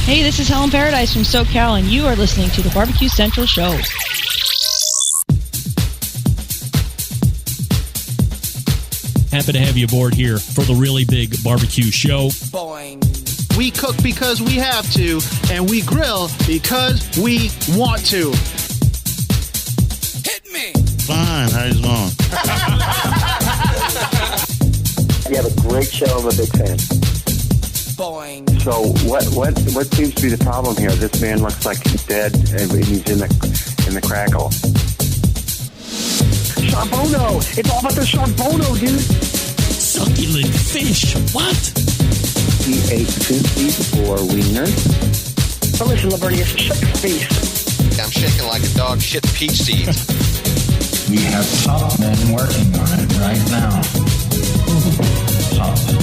Hey, this is Helen Paradise from SoCal, and you are listening to the Barbecue Central Show. Happy to have you aboard here for the really big barbecue show. Boing. We cook because we have to, and we grill because we want to. Hit me! Fine, how's it going? You have a great show. I'm a big fan. Boing. So what seems to be the problem here? This man looks like he's dead, and he's in the crackle. Sean Bono! It's all about the Sean Bono, dude! Succulent fish. What? He ate 54 wieners. But listen, Lavernius, shut your face. I'm shaking like a dog shit peach seeds. We have top men working on it right now. Top men.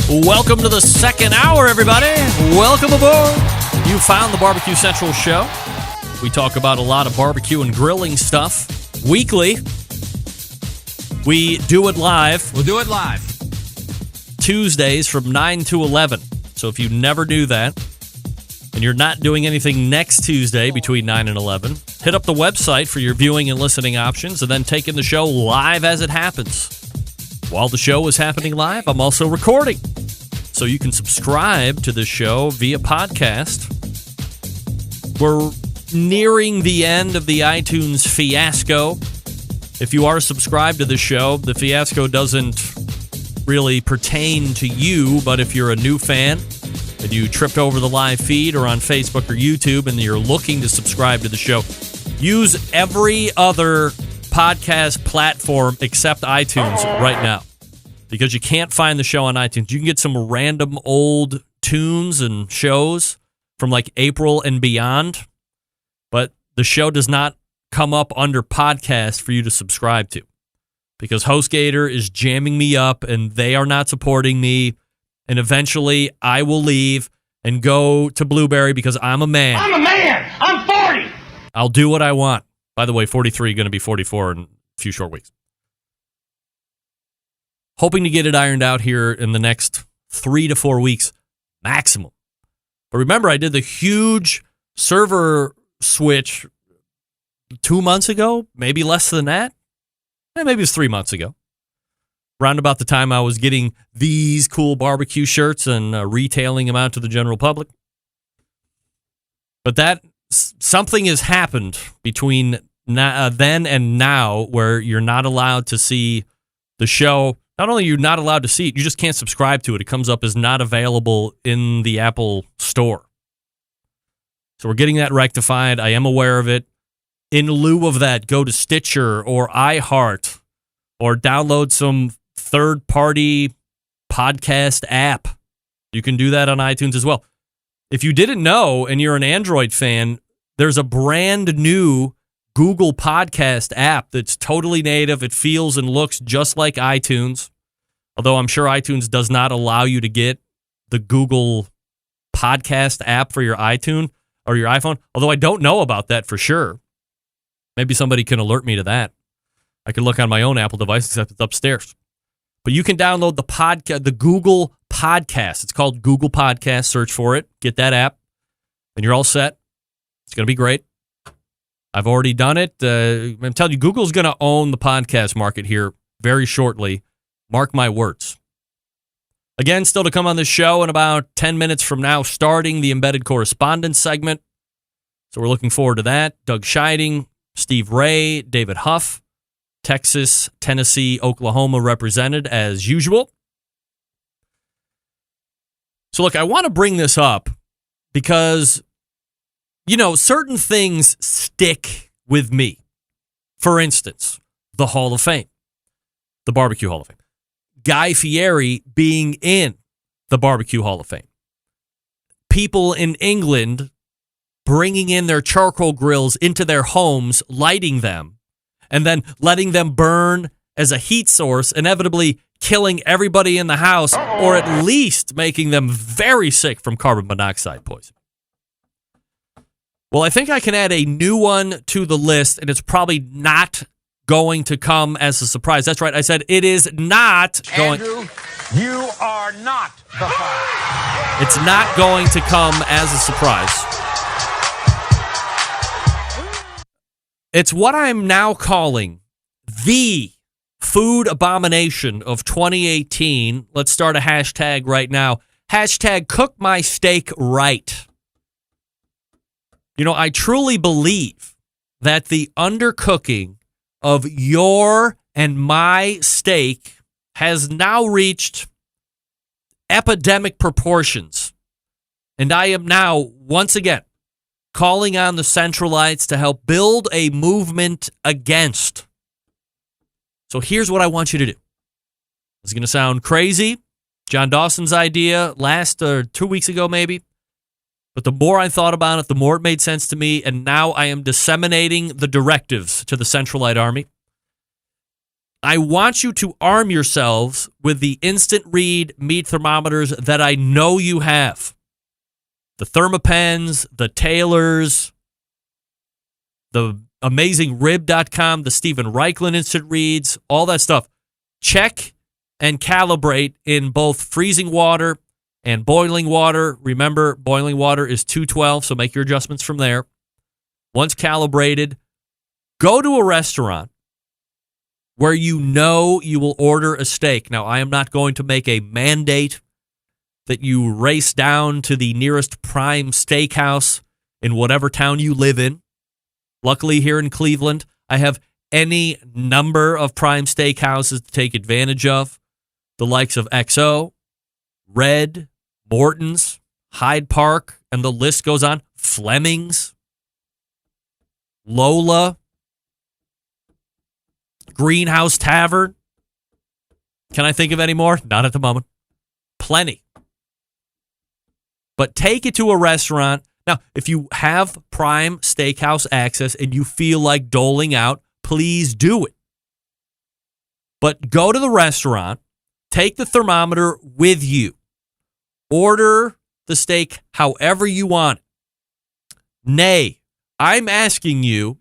Welcome to the second hour, everybody. Welcome aboard. You found the Barbecue Central Show. We talk about a lot of barbecue and grilling stuff weekly. We do it live. We'll do it live. Tuesdays from 9 to 11. So if you never do that, and you're not doing anything next Tuesday between 9 and 11, hit up the website for your viewing and listening options, and then take in the show live as it happens. While the show is happening live, I'm also recording. So you can subscribe to the show via podcast. We're nearing the end of the iTunes fiasco. If you are subscribed to the show, the fiasco doesn't really pertain to you, but if you're a new fan and you tripped over the live feed or on Facebook or YouTube and you're looking to subscribe to the show, use every other podcast platform except iTunes right now, because you can't find the show on iTunes. You can get some random old tunes and shows from like April and beyond, but the show does not come up under podcast for you to subscribe to, because HostGator is jamming me up and they are not supporting me, and eventually I will leave and go to Blueberry because I'm a man. I'm a man! I'm 40! I'll do what I want. By the way, 43 going to be 44 in a few short weeks. Hoping to get it ironed out here in the next 3 to 4 weeks maximum. But remember, I did the huge server switch 2 months ago, maybe less than that. Maybe it was 3 months ago. Around about the time I was getting these cool barbecue shirts and retailing them out to the general public. But that something has happened between then and now where you're not allowed to see the show. Not only are you not allowed to see it, you just can't subscribe to it. It comes up as not available in the Apple Store. So we're getting that rectified. I am aware of it. In lieu of that, go to Stitcher or iHeart or download some third-party podcast app. You can do that on iTunes as well. If you didn't know and you're an Android fan, there's a brand new Google Podcast app that's totally native. It feels and looks just like iTunes, although I'm sure iTunes does not allow you to get the Google Podcast app for your iTunes or your iPhone, although I don't know about that for sure. Maybe somebody can alert me to that. I can look on my own Apple device, except it's upstairs. But you can download the Google Podcast. It's called Google Podcast. Search for it. Get that app, and you're all set. It's going to be great. I've already done it. I'm telling you, Google's going to own the podcast market here very shortly. Mark my words. Again, still to come on this show in about 10 minutes from now, starting the Embedded Correspondents segment. So we're looking forward to that. Doug Scheiding, Steve Ray, David Huff, Texas, Tennessee, Oklahoma represented as usual. So look, I want to bring this up because, you know, certain things stick with me. For instance, the Hall of Fame, the Barbecue Hall of Fame. Guy Fieri being in the Barbecue Hall of Fame. People in England bringing in their charcoal grills into their homes, lighting them, and then letting them burn as a heat source, inevitably killing everybody in the house, or at least making them very sick from carbon monoxide poisoning. Well, I think I can add a new one to the list, and it's probably not going to come as a surprise. That's right. I said it is not going. Andrew, You are not the father. It's not going to come as a surprise. It's what I'm now calling the food abomination of 2018. Let's start a hashtag right now. Hashtag cook my steak right. You know, I truly believe that the undercooking of your and my steak has now reached epidemic proportions. And I am now, once again, calling on the Centralites to help build a movement against. So here's what I want you to do. It's going to sound crazy. John Dawson's idea last 2 weeks ago, maybe. But the more I thought about it, the more it made sense to me. And now I am disseminating the directives to the Centralite Army. I want you to arm yourselves with the instant read meat thermometers that I know you have. The Thermopens, the Taylors, the AmazingRib.com, the Stephen Reichlin Instant Reads, all that stuff. Check and calibrate in both freezing water and boiling water. Remember, boiling water is 212, so make your adjustments from there. Once calibrated, go to a restaurant where you know you will order a steak. Now, I am not going to make a mandate that you race down to the nearest prime steakhouse in whatever town you live in. Luckily, here in Cleveland, I have any number of prime steakhouses to take advantage of. The likes of XO, Red, Morton's, Hyde Park, and the list goes on. Fleming's, Lola, Greenhouse Tavern. Can I think of any more? Not at the moment. Plenty. But take it to a restaurant. Now, if you have prime steakhouse access and you feel like doling out, please do it. But go to the restaurant, take the thermometer with you. Order the steak however you want it. Nay, I'm asking you,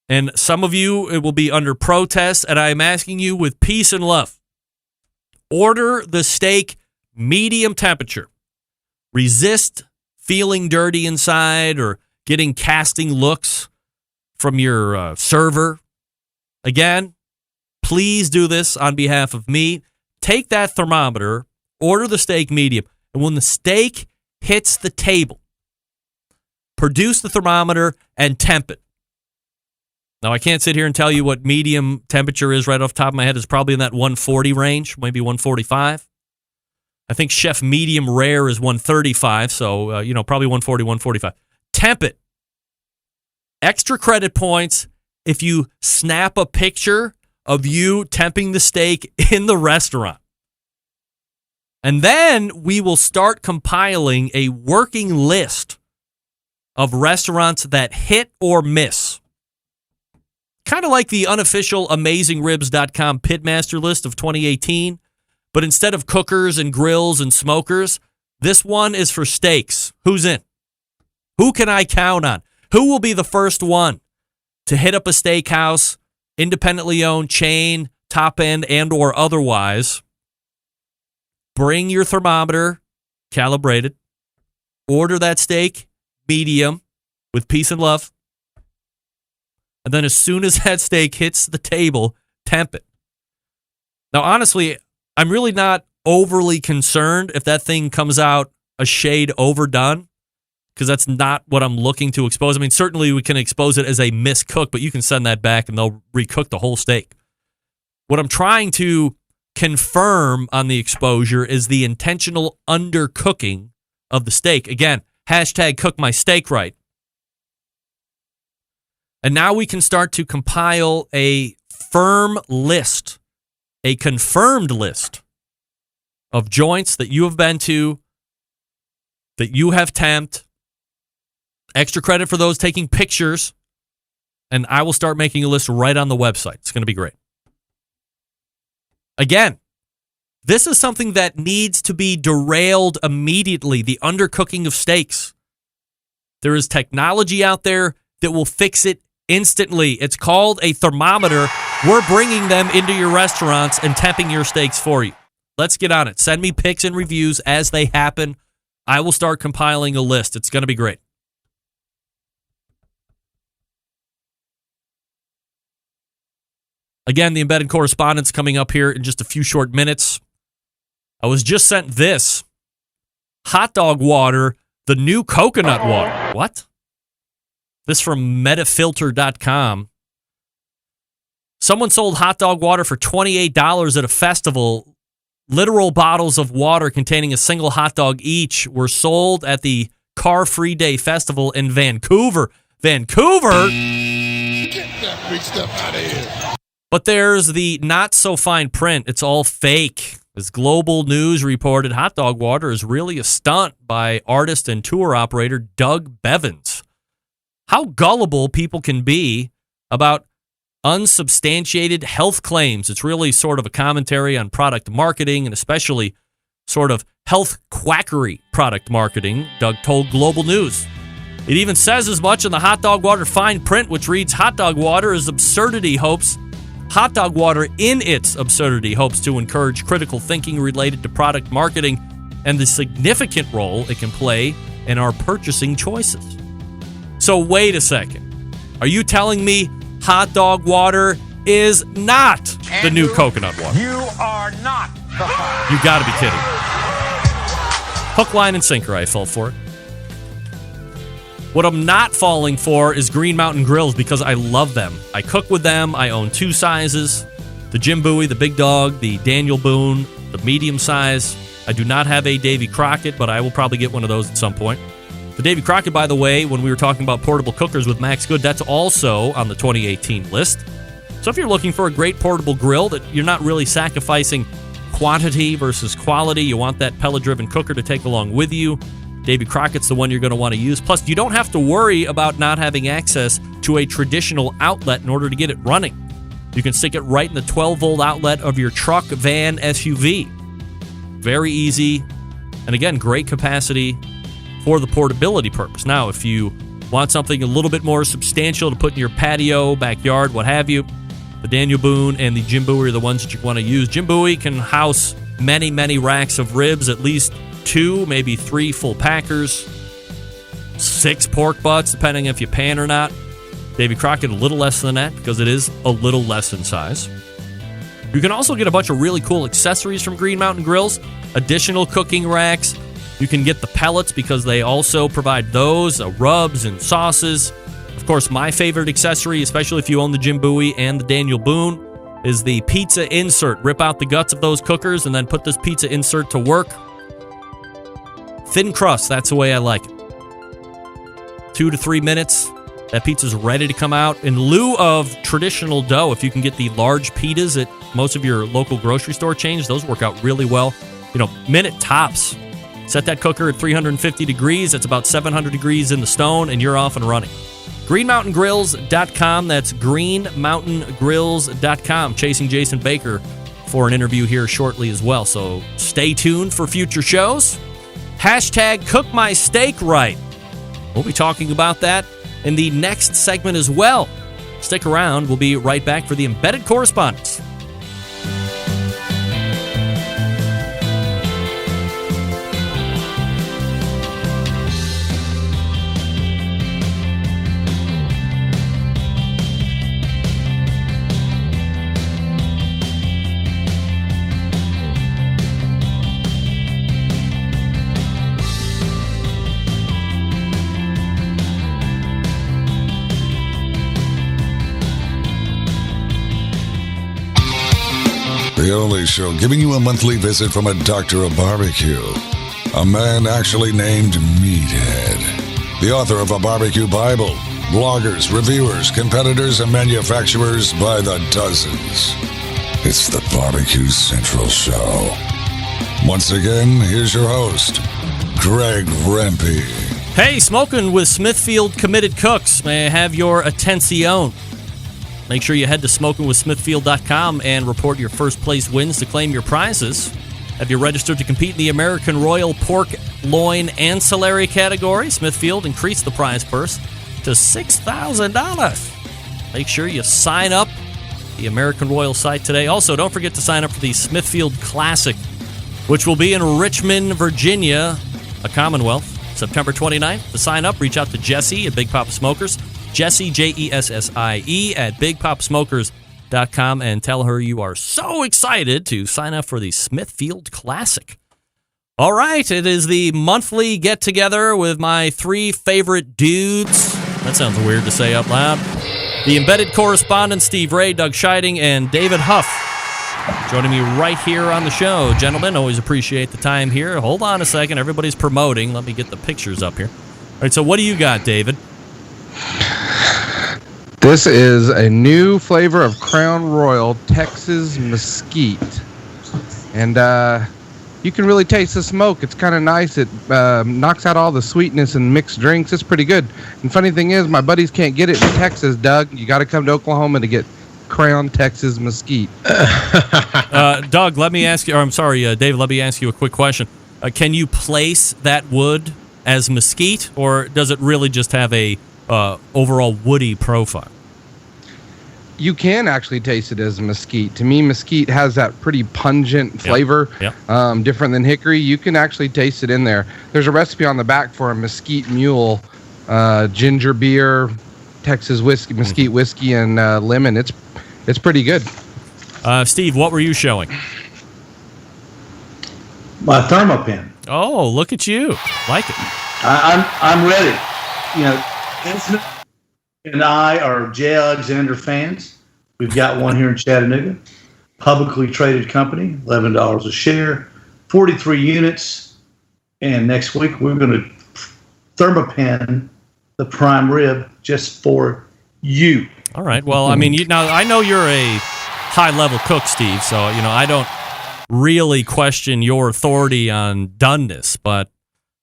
and some of you, it will be under protest, and I'm asking you with peace and love. Order the steak medium temperature. Resist feeling dirty inside or getting casting looks from your server. Again, please do this on behalf of me. Take that thermometer, order the steak medium, and when the steak hits the table, produce the thermometer and temp it. Now, I can't sit here and tell you what medium temperature is right off the top of my head. It's probably in that 140 range, maybe 145. I think Chef Medium Rare is 135, so, probably 140, 145. Temp it. Extra credit points if you snap a picture of you temping the steak in the restaurant. And then we will start compiling a working list of restaurants that hit or miss. Kind of like the unofficial AmazingRibs.com Pitmaster list of 2018. But instead of cookers and grills and smokers, this one is for steaks. Who's in? Who can I count on? Who will be the first one to hit up a steakhouse, independently owned chain, top end, and or otherwise? Bring your thermometer, calibrated. Order that steak, medium, with peace and love. And then as soon as that steak hits the table, temp it. Now, honestly, I'm really not overly concerned if that thing comes out a shade overdone, because that's not what I'm looking to expose. I mean, certainly we can expose it as a miscook, but you can send that back and they'll recook the whole steak. What I'm trying to confirm on the exposure is the intentional undercooking of the steak. Again, hashtag cook my steak right. And now we can start to compile a firm list, a confirmed list of joints that you have been to, that you have temped. Extra credit for those taking pictures. And I will start making a list right on the website. It's going to be great. Again, this is something that needs to be derailed immediately, the undercooking of steaks. There is technology out there that will fix it instantly. It's called a thermometer. We're bringing them into your restaurants and temping your steaks for you. Let's get on it. Send me picks and reviews as they happen. I will start compiling a list. It's going to be great. Again, the embedded correspondence coming up here in just a few short minutes. I was just sent this. Hot dog water, the new coconut water. What? This from metafilter.com. Someone sold hot dog water for $28 at a festival. Literal bottles of water containing a single hot dog each were sold at the Car Free Day Festival in Vancouver. Vancouver? Get that big stuff out of here. But there's the not so fine print. It's all fake. As Global News reported, hot dog water is really a stunt by artist and tour operator Doug Bevins. How gullible people can be about unsubstantiated health claims. It's really sort of a commentary on product marketing and especially sort of health quackery product marketing, Doug told Global News. It even says as much in the hot dog water fine print, which reads, hot dog water is absurdity hopes. Hot dog water in its absurdity hopes to encourage critical thinking related to product marketing and the significant role it can play in our purchasing choices. So wait a second. Are you telling me hot dog water is not the new coconut water? You are not the fire. You got to be kidding. Hook, line, and sinker, I fell for it. What I'm not falling for is Green Mountain Grills because I love them. I cook with them. I own two sizes. The Jim Bowie, the big dog, the Daniel Boone, the medium size. I do not have a Davy Crockett, but I will probably get one of those at some point. The Davy Crockett, by the way, when we were talking about portable cookers with Max Good, that's also on the 2018 list. So if you're looking for a great portable grill that you're not really sacrificing quantity versus quality, you want that pellet-driven cooker to take along with you, Davy Crockett's the one you're going to want to use. Plus, you don't have to worry about not having access to a traditional outlet in order to get it running. You can stick it right in the 12-volt outlet of your truck, van, SUV. Very easy. And again, great capacity for the portability purpose. Now, if you want something a little bit more substantial to put in your patio, backyard, what have you, the Daniel Boone and the Jim Bowie are the ones that you want to use. Jim Bowie can house many, many racks of ribs, at least 2, maybe 3 full packers, 6 pork butts, depending if you pan or not. Davy Crockett, a little less than that because it is a little less in size. You can also get a bunch of really cool accessories from Green Mountain Grills, additional cooking racks. You can get the pellets because they also provide those, rubs and sauces. Of course, my favorite accessory, especially if you own the Jim Bowie and the Daniel Boone, is the pizza insert. Rip out the guts of those cookers and then put this pizza insert to work. Thin crust, that's the way I like it. 2 to 3 minutes, that pizza's ready to come out. In lieu of traditional dough, if you can get the large pitas at most of your local grocery store chains, those work out really well. Minute tops. Set that cooker at 350 degrees. That's about 700 degrees in the stone, and you're off and running. GreenMountainGrills.com. That's GreenMountainGrills.com. Chasing Jason Baker for an interview here shortly as well. So stay tuned for future shows. Hashtag Cook My Steak Right. We'll be talking about that in the next segment as well. Stick around. We'll be right back for the Embedded Correspondents. The only show giving you a monthly visit from a doctor of barbecue. A man actually named Meathead. The author of a barbecue Bible. Bloggers, reviewers, competitors, and manufacturers by the dozens. It's the Barbecue Central Show. Once again, here's your host, Greg Rempe. Hey, Smoking with Smithfield Committed Cooks. May I have your attention? Make sure you head to smokingwithsmithfield.com and report your first place wins to claim your prizes. Have you registered to compete in the American Royal Pork Loin Ancillary category? Smithfield increased the prize purse to $6,000. Make sure you sign up the American Royal site today. Also, don't forget to sign up for the Smithfield Classic which will be in Richmond, Virginia, a Commonwealth, September 29th. To sign up, reach out to Jesse at Big Papa Smokers. Jesse, Jessie, at BigPapaSmokers.com, and tell her you are so excited to sign up for the Smithfield Classic. All right, it is the monthly get-together with my 3 favorite dudes. That sounds weird to say out loud. The embedded correspondents, Steve Ray, Doug Scheiding, and David Huff, joining me right here on the show. Gentlemen, always appreciate the time here. Hold on a second. Everybody's promoting. Let me get the pictures up here. All right, so what do you got, David? This is a new flavor of Crown Royal Texas Mesquite. And you can really taste the smoke. It's kind of nice. It knocks out all the sweetness in mixed drinks. It's pretty good. And funny thing is, my buddies can't get it in Texas, Doug. You got to come to Oklahoma to get Crown Texas Mesquite. Doug, let me ask you, or I'm sorry, David, let me ask you a quick question. Can you place that wood as mesquite, or does it really just have a overall woody profile? You can actually taste it as mesquite. To me, mesquite has that pretty pungent flavor, different than hickory. You can actually taste it in there. There's a recipe on the back for a mesquite mule, ginger beer, Texas whiskey, mesquite whiskey, and lemon. It's pretty good. Steve, what were you showing? My Thermopen. Oh, look at you! Like it. I'm ready. You know, Anthony and I are J. Alexander fans. We've got one here in Chattanooga. Publicly traded company, $11 a share, 43 units. And next week we're going to Thermopen the prime rib just for you. All right. Well, I mean, I know you're a high-level cook, Steve, so, I don't really question your authority on doneness, but,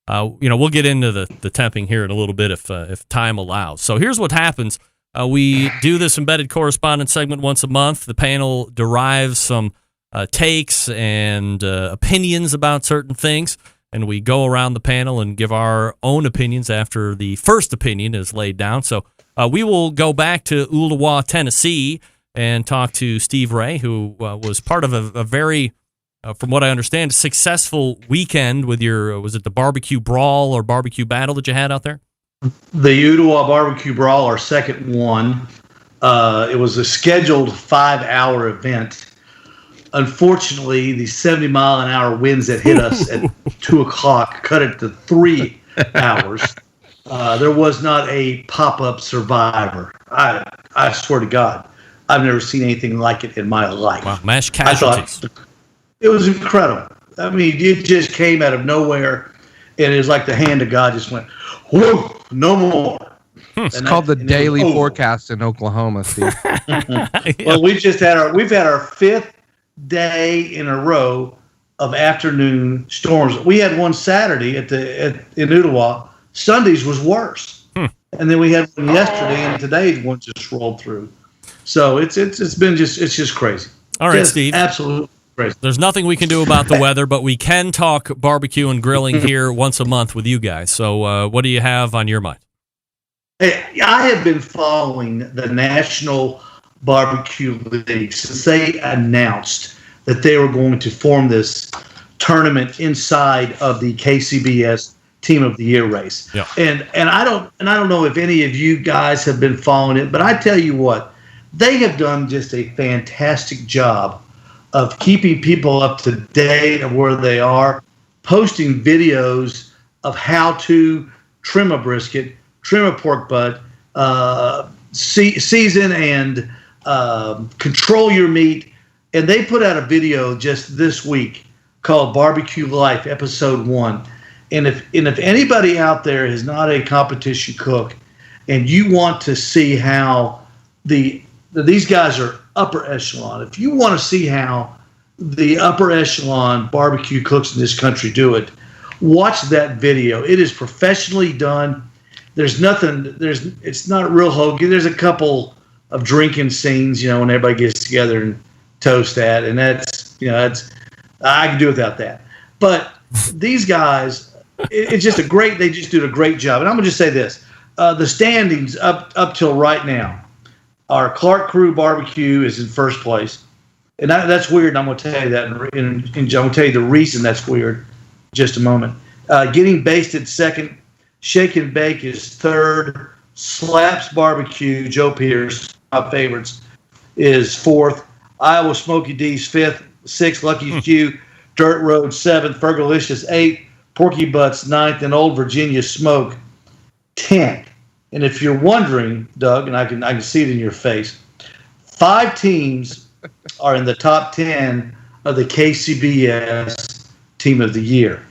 we'll get into the temping here in a little bit if time allows. So here's what happens. We do this embedded correspondence segment once a month. The panel derives some takes and opinions about certain things, and we go around the panel and give our own opinions after the first opinion is laid down. So we will go back to Ooltewah, Tennessee, and talk to Steve Ray, who was part of a very, from what I understand, successful weekend with your, was it the barbecue brawl or barbecue battle that you had out there? The Ooltewah Barbecue Brawl, our second one. It was a scheduled 5-hour event. Unfortunately, the 70-mile-an-hour winds that hit us at 2 o'clock cut it to 3 hours. There was not a pop-up survivor. I swear to God, I've never seen anything like it in my life. Wow, mass casualties. It was incredible. I mean, it just came out of nowhere, and it was like the hand of God just went, whoa, no more. It's called the daily forecast in Oklahoma, Steve. Well, we've had our 5th day in a row of afternoon storms. We had one Saturday in Ooltewah. Sundays was worse, and then we had one yesterday, and today one just rolled through. So it's just crazy. All right, just Steve. Absolutely crazy. There's nothing we can do about the weather, but we can talk barbecue and grilling here once a month with you guys. So what do you have on your mind? Hey, I have been following the National Barbecue League since they announced that they were going to form this tournament inside of the KCBS Team of the Year race. Yeah. And I don't know if any of you guys have been following it, but I tell you what, they have done just a fantastic job of keeping people up to date of where they are, posting videos of how to trim a brisket, trim a pork butt, season and control your meat. And they put out a video just this week called Barbecue Life, Episode 1. And if anybody out there is not a competition cook and you want to see how these guys are upper echelon, if you want to see how the upper echelon barbecue cooks in this country do it, watch that video. It is professionally done. It's not real hokey. There's a couple of drinking scenes, when everybody gets together and toast that, and that's I can do without that. But these guys, it's just they just do a great job. And I'm gonna just say this: the standings up till right now, our Clark Crew Barbecue is in first place. And that's weird, and I'm going to tell you that. And I'm going to tell you the reason that's weird in just a moment. Getting Basted second, Shake and Bake is third, Slaps Barbecue, Joe Pierce, my favorites, is fourth, Iowa Smoky D's fifth, sixth, Lucky Q, Dirt Road seventh, Fergalicious eighth, Porky Butts ninth, and Old Virginia Smoke 10th. And if you're wondering, Doug, and I can see it in your face, 5 teams are in the top 10 of the KCBS Team of the Year.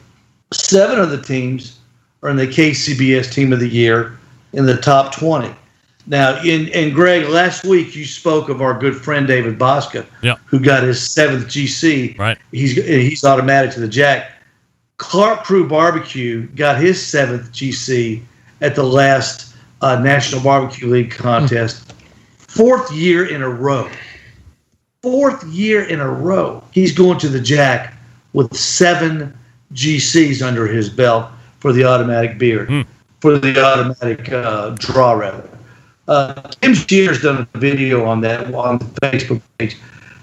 7 of the teams are in the KCBS Team of the Year in the top 20. Now, and Greg, last week you spoke of our good friend David Bosca, who got his 7th GC. Right. He's automatic to the jack. Clark Crew Barbecue got his 7th GC at the last National Barbecue League contest. 4th year in a row. 4th year in a row. He's going to the jack with 7 GCs under his belt for the automatic beer, for the automatic draw, rather. Tim Shear's done a video on that on the Facebook page.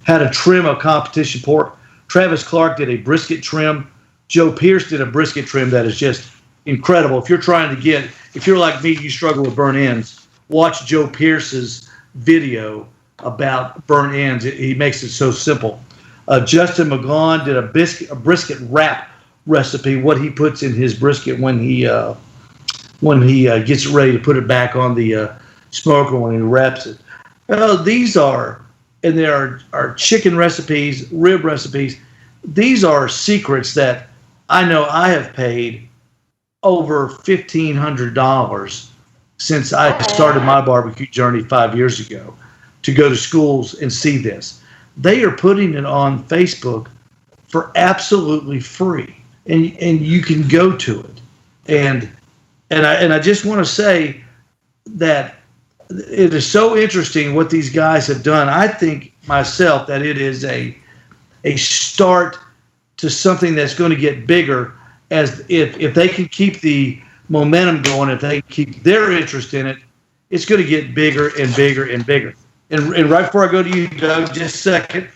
How to trim a competition pork. Travis Clark did a brisket trim. Joe Pierce did a brisket trim that is just incredible. If you're like me, you struggle with burnt ends, watch Joe Pierce's video about burnt ends. He makes it so simple. Justin McGaughan did a brisket wrap recipe, what he puts in his brisket when he gets ready to put it back on the smoker when he wraps it. These are, and there are chicken recipes, rib recipes. These are secrets that I know I have paid over $1,500 since I started my barbecue journey 5 years ago to go to schools and see this. They are putting it on Facebook for absolutely free, and you can go to it. And I just want to say that it is so interesting what these guys have done. I think myself that it is a start to something that's going to get bigger, as if they can keep the momentum going, if they keep their interest in it, it's going to get bigger and bigger and bigger. And right before I go to you, Doug, just a second,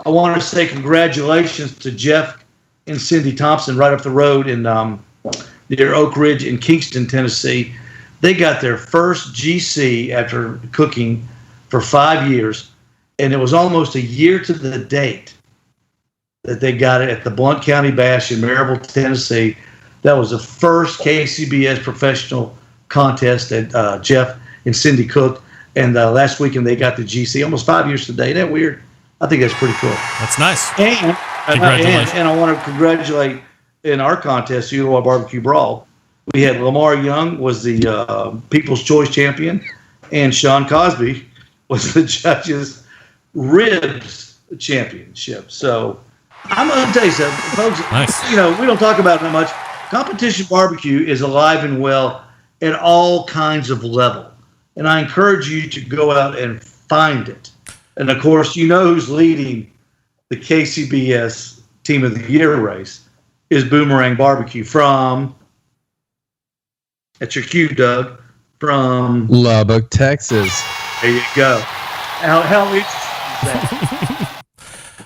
I want to say congratulations to Jeff and Cindy Thompson right up the road in near Oak Ridge in Kingston, Tennessee. They got their first GC after cooking for 5 years, and it was almost a year to the date that they got it at the Blount County Bash in Maryville, Tennessee. That was the first KCBS professional contest that Jeff and Cindy cooked, and last weekend they got the GC, almost 5 years today. Isn't that weird? I think that's pretty cool. That's nice. And congratulations. And I want to congratulate in our contest, the Utah Barbecue Brawl. We had Lamar Young was the People's Choice champion, and Sean Cosby was the judges' ribs championship. So I'm going to tell you something, folks. Nice. We don't talk about it that much. Competition barbecue is alive and well at all kinds of level, and I encourage you to go out and find it. And of course, you know who's leading the KCBS Team of the Year race is Boomerang Barbecue from. That's your cue, Doug. From Lubbock, Texas. There you go. How interesting is that?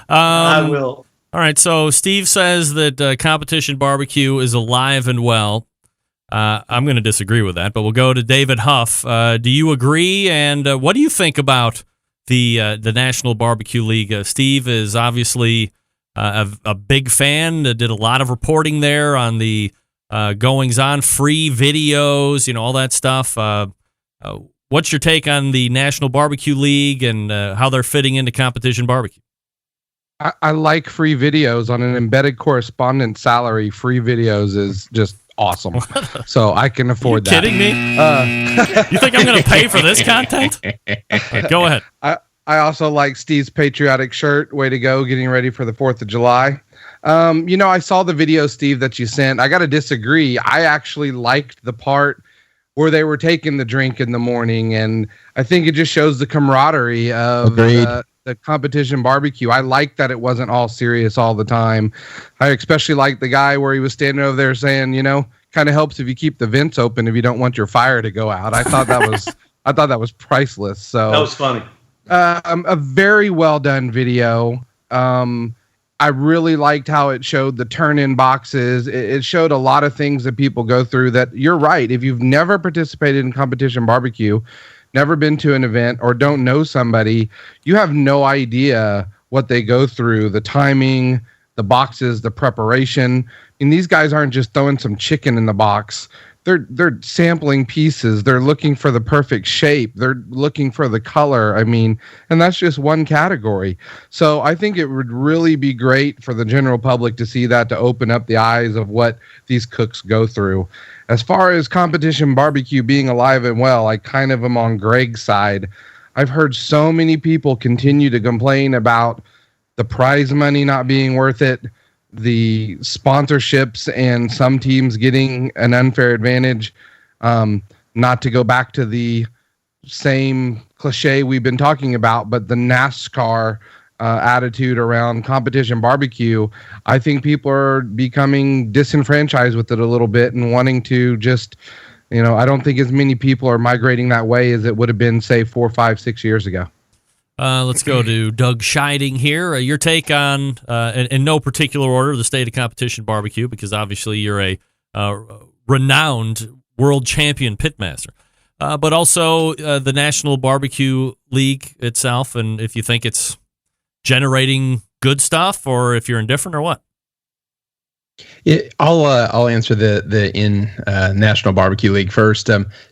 I will. All right, so Steve says that competition barbecue is alive and well. I'm going to disagree with that, but we'll go to David Huff. Do you agree? And what do you think about the National Barbecue League? Steve is obviously a big fan. Did a lot of reporting there on the goings-on, free videos, all that stuff. What's your take on the National Barbecue League and how they're fitting into competition barbecue? I like free videos on an embedded correspondent salary. Free videos is just awesome. So I can afford that. Are you kidding me? You think I'm going to pay for this content? Go ahead. I also like Steve's patriotic shirt. Way to go, getting ready for the 4th of July. I saw the video, Steve, that you sent. I got to disagree. I actually liked the part where they were taking the drink in the morning, and I think it just shows the camaraderie of the competition barbecue. I like that it wasn't all serious all the time. I especially like the guy where he was standing over there saying, kind of helps if you keep the vents open if you don't want your fire to go out. I thought that was priceless. So that was funny. A very well done video. I really liked how it showed the turn-in boxes. It showed a lot of things that people go through that you're right. If you've never participated in competition barbecue, never been to an event, or don't know somebody, you have no idea what they go through, the timing, the boxes, the preparation. And these guys aren't just throwing some chicken in the box. They're sampling pieces. They're looking for the perfect shape. They're looking for the color. I mean, and that's just one category. So I think it would really be great for the general public to see that, to open up the eyes of what these cooks go through. As far as competition barbecue being alive and well, I kind of am on Greg's side. I've heard so many people continue to complain about the prize money not being worth it, the sponsorships and some teams getting an unfair advantage. Not to go back to the same cliche we've been talking about, but the NASCAR attitude around competition barbecue, I think people are becoming disenfranchised with it a little bit and wanting to just, I don't think as many people are migrating that way as it would have been, say, 4, 5, 6 years ago. Let's go to Doug Scheiding here. Your take on, in no particular order, the state of competition barbecue, because obviously you're a renowned world champion pitmaster, but also the National Barbecue League itself, and if you think it's generating good stuff, or if you're indifferent, or what? I'll answer the National Barbecue League first.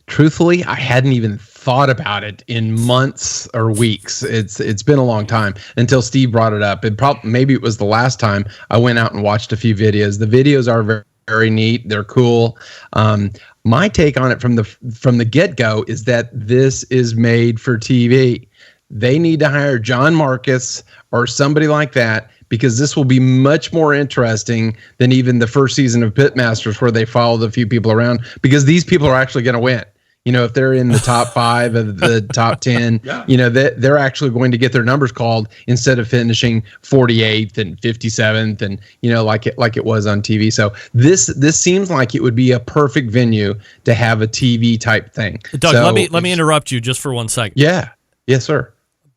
Truthfully, I hadn't even thought about it in months or weeks. It's been a long time until Steve brought it up. Maybe it was the last time I went out and watched a few videos. The videos are very, very neat. They're cool. My take on it from the get-go is that this is made for TV. They need to hire John Marcus or somebody like that, because this will be much more interesting than even the first season of Pitmasters, where they followed a few people around, because these people are actually going to win. If they're in the top 5 of the top 10, they're actually going to get their numbers called instead of finishing 48th and 57th, and like it was on TV. So this seems like it would be a perfect venue to have a TV type thing. Doug, let me interrupt you just for 1 second. Yeah. Yes, sir.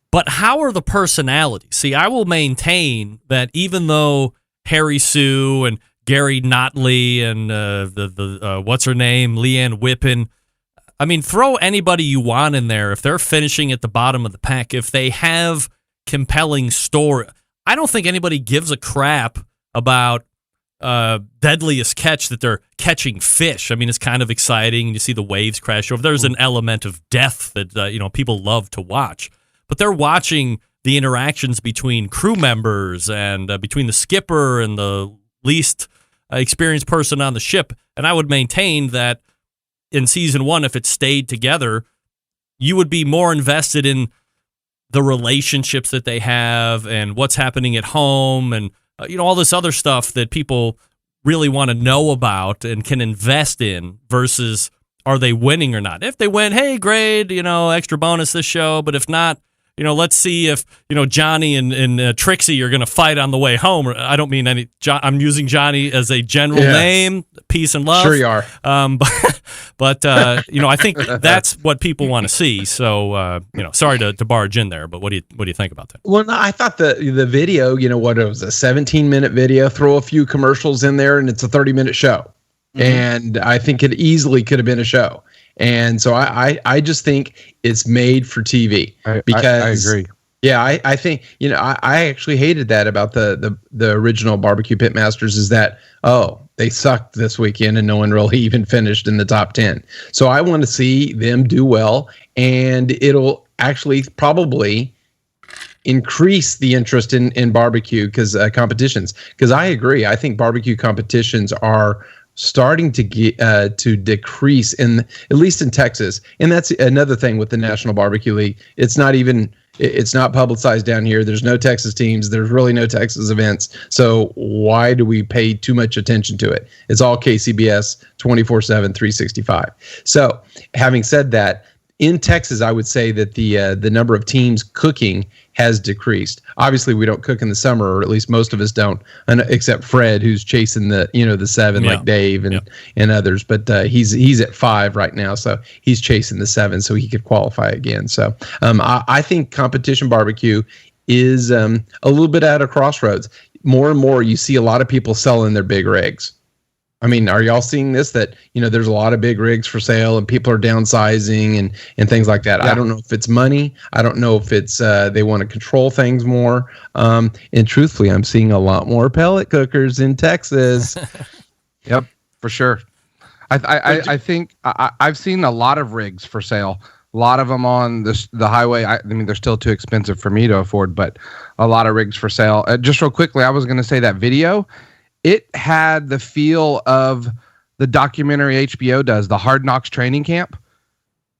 But how are the personalities? See, I will maintain that even though Harry Sue and Gary Notley and the what's her name, Leanne Whippen, I mean, throw anybody you want in there. If they're finishing at the bottom of the pack, if they have compelling story, I don't think anybody gives a crap about deadliest catch, that they're catching fish. I mean, it's kind of exciting. You see the waves crash over. There's an element of death that people love to watch. But they're watching the interactions between crew members and between the skipper and the least experienced person on the ship. And I would maintain that in season 1, if it stayed together, you would be more invested in the relationships that they have and what's happening at home and all this other stuff that people really want to know about and can invest in, versus are they winning or not. If they win, hey, great, extra bonus this show. But if not, let's see if, Johnny and Trixie are going to fight on the way home. I don't mean any, I'm using Johnny as a general name, peace and love. Sure you are. But I think that's what people want to see. So, sorry to barge in there, but what do you think about that? Well, no, I thought the video, what it was, a 17-minute video, throw a few commercials in there, and it's a 30-minute show. Mm-hmm. And I think it easily could have been a show. And so I just think it's made for TV. Because I agree. Yeah, I think, I actually hated that about the original Barbecue Pitmasters, is that, they sucked this weekend and no one really even finished in the top 10. So I want to see them do well, and it'll actually probably increase the interest in barbecue competitions. Because I agree. I think barbecue competitions are starting to get to decrease at least in Texas. And that's another thing with the National Barbecue League. It's not publicized down here. There's no Texas teams. There's really no Texas events. So why do we pay too much attention to it? It's all KCBS 24/7, 365. So having said that, in Texas, I would say that the number of teams cooking has decreased. Obviously, we don't cook in the summer, or at least most of us don't, except Fred, who's chasing the 7, like Dave and others. But he's at 5 right now, so he's chasing the 7, so he could qualify again. So I think competition barbecue is a little bit at a crossroads. More and more, you see a lot of people selling their big rigs. I mean, are y'all seeing this? That, there's a lot of big rigs for sale and people are downsizing and things like that. Yeah. I don't know if it's money. I don't know if it's they want to control things more. And truthfully, I'm seeing a lot more pellet cookers in Texas. Yep, for sure. I think I've seen a lot of rigs for sale. A lot of them on the highway. I mean, they're still too expensive for me to afford, but a lot of rigs for sale. Just real quickly, I was going to say that video, it had the feel of the documentary HBO does, the Hard Knocks training camp.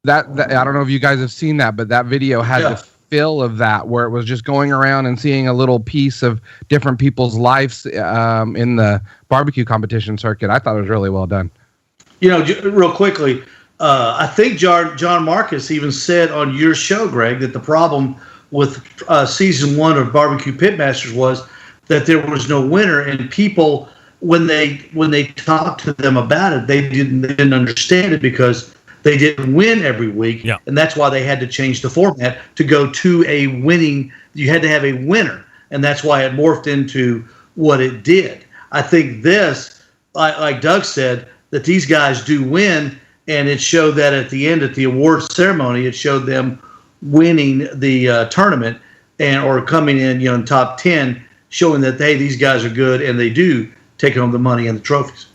That I don't know if you guys have seen that, but that video had the feel of that, where it was just going around and seeing a little piece of different people's lives in the barbecue competition circuit. I thought it was really well done. Real quickly, I think John Marcus even said on your show, Greg, that the problem with season 1 of Barbecue Pitmasters was that there was no winner, and people, when they talked to them about it, they didn't understand it because they didn't win every week, and that's why they had to change the format to go to a winning. You had to have a winner, and that's why it morphed into what it did. I think this, like Doug said, that these guys do win, and it showed that at the end, at the awards ceremony, it showed them winning the tournament or coming in, top 10, showing that, hey, these guys are good, and they do take home the money and the trophies.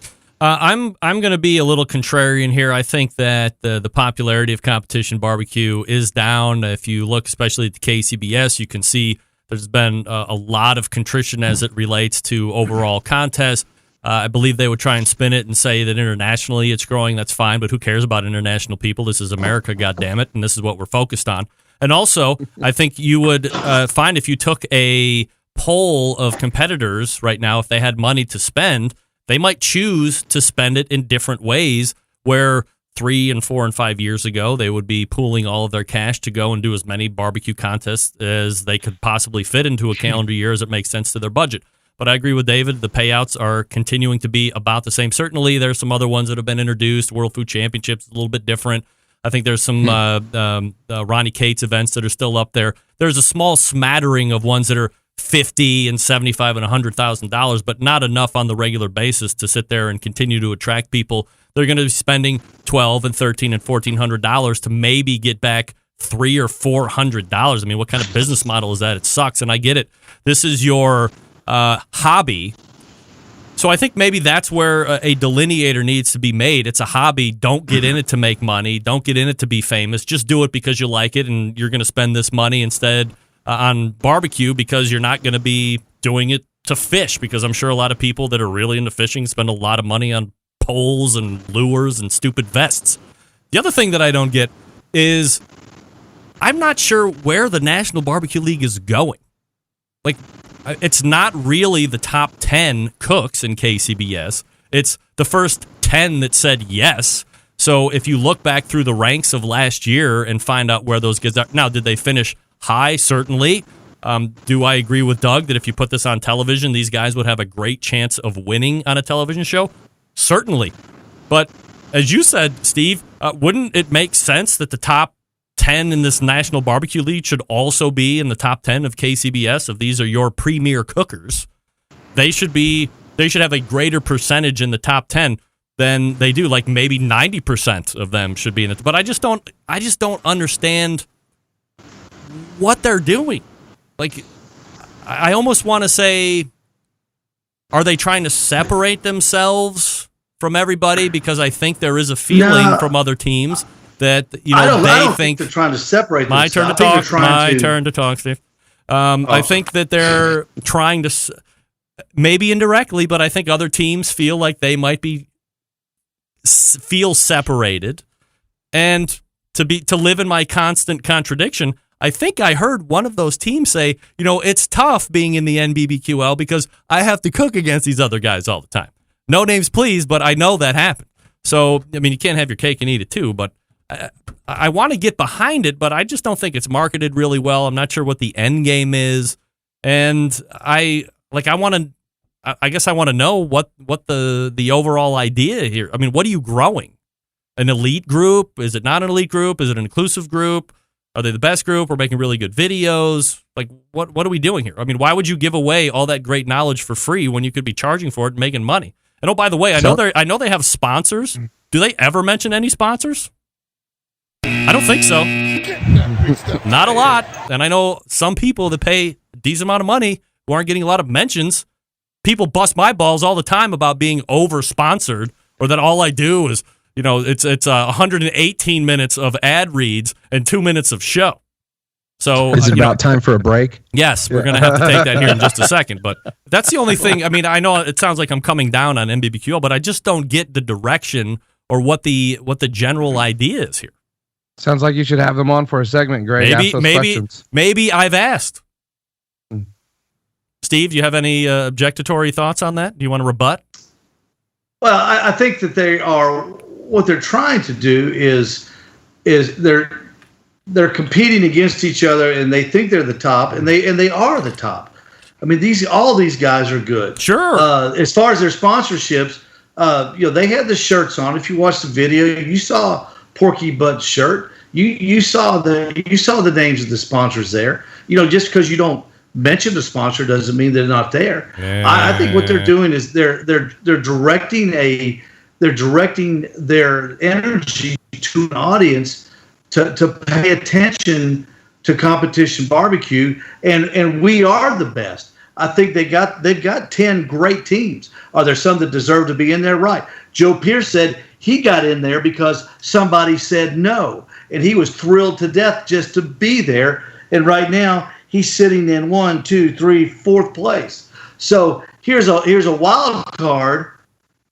I'm going to be a little contrarian here. I think that the popularity of competition barbecue is down. If you look especially at the KCBS, you can see there's been a lot of contrition as it relates to overall contests. I believe they would try and spin it and say that internationally it's growing. That's fine, but who cares about international people? This is America, goddammit, and this is what we're focused on. And also, I think you would find if you took a poll of competitors right now, if they had money to spend, they might choose to spend it in different ways, where 3 and 4 and 5 years ago, they would be pooling all of their cash to go and do as many barbecue contests as they could possibly fit into a calendar year as it makes sense to their budget. But I agree with David. The payouts are continuing to be about the same. Certainly, there's some other ones that have been introduced. World Food Championships, a little bit different. I think there's some Ronnie Cates events that are still up there. There's a small smattering of ones that are $50,000 and $75,000 and $100,000, but not enough on the regular basis to sit there and continue to attract people. They're going to be spending $1,200 and $1,300 and $1,400 to maybe get back $300 or $400. I mean, what kind of business model is that? It sucks, and I get it. This is your hobby. So I think maybe that's where a delineator needs to be made. It's a hobby. Don't get in it to make money. Don't get in it to be famous. Just do it because you like it, and you're going to spend this money instead on barbecue because you're not going to be doing it to fish, because I'm sure a lot of people that are really into fishing spend a lot of money on poles and lures and stupid vests. The other thing that I don't get is I'm not sure where the National Barbecue League is going. Like, it's not really the top 10 cooks in KCBS. It's the first 10 that said yes. So if you look back through the ranks of last year and find out where those kids are. Now, did they finish high? Certainly. Do I agree with Doug that if you put this on television, these guys would have a great chance of winning on a television show? Certainly. But as you said, Steve, wouldn't it make sense that the top 10 in this National Barbecue League should also be in the top 10 of KCBS? If these are your premier cookers, they should have a greater percentage in the top 10 than they do. Like maybe 90% of them should be in it. But I just don't understand what they're doing. Like, I almost want to say, are they trying to separate themselves from everybody? Because I think there is a feeling from other teams that I don't think they're trying to separate my themselves. Turn to talk, Steve. I think that they're trying to, maybe indirectly, but I think other teams feel like they might feel separated. And to live in my constant contradiction, I think I heard one of those teams say, it's tough being in the NBBQL because I have to cook against these other guys all the time. No names, please, but I know that happened. So, I mean, you can't have your cake and eat it too, but I want to get behind it, but I just don't think it's marketed really well. I'm not sure what the end game is. And I guess I want to know what the overall idea here. I mean, what are you growing? An elite group? Is it not an elite group? Is it an inclusive group? Are they the best group? We're making really good videos. Like, what are we doing here? I mean, why would you give away all that great knowledge for free when you could be charging for it and making money? And oh, by the way, I know they have sponsors. Do they ever mention any sponsors? I don't think so. Not a lot. And I know some people that pay a decent amount of money who aren't getting a lot of mentions. People bust my balls all the time about being over-sponsored, or that all I do is, it's 118 minutes of ad reads and 2 minutes of show. So is it about time for a break? Yes, we're going to have to take that here in just a second. But that's the only thing. I mean, I know it sounds like I'm coming down on NBBQL, but I just don't get the direction or what the general idea is here. Sounds like you should have them on for a segment, Greg. Maybe I've asked. Steve, do you have any objectory thoughts on that? Do you want to rebut? Well, I think that what they're trying to do is they're competing against each other, and they think they're the top, and they are the top. I mean, all these guys are good. Sure. As far as their sponsorships, they had the shirts on. If you watched the video, you saw Porky Butt's shirt. You saw the names of the sponsors there. Just because you don't mention the sponsor doesn't mean they're not there. Yeah. I think what they're doing is they're directing their energy to an audience to pay attention to competition barbecue, and we are the best. I think they've got 10 great teams. Are there some that deserve to be in there? Right. Joe Pierce said he got in there because somebody said no, and he was thrilled to death just to be there. And right now he's sitting in 1, 2, 3, 4th place. So here's a wild card,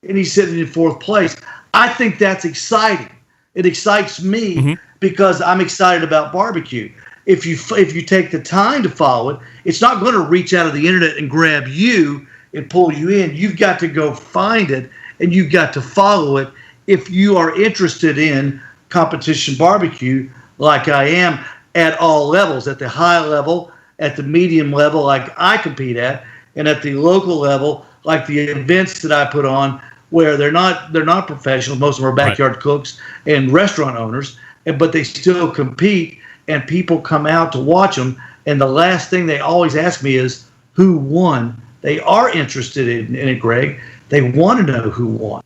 and he's sitting in 4th place. I think that's exciting. It excites me because I'm excited about barbecue. If you take the time to follow it, it's not going to reach out of the internet and grab you and pull you in. You've got to go find it, and you've got to follow it if you are interested in competition barbecue like I am at all levels, at the high level, at the medium level like I compete at, and at the local level like the events that I put on where they're not professional. Most of them are backyard cooks and restaurant owners, but they still compete, and people come out to watch them. And the last thing they always ask me is, who won? They are interested in it, Greg. They want to know who won.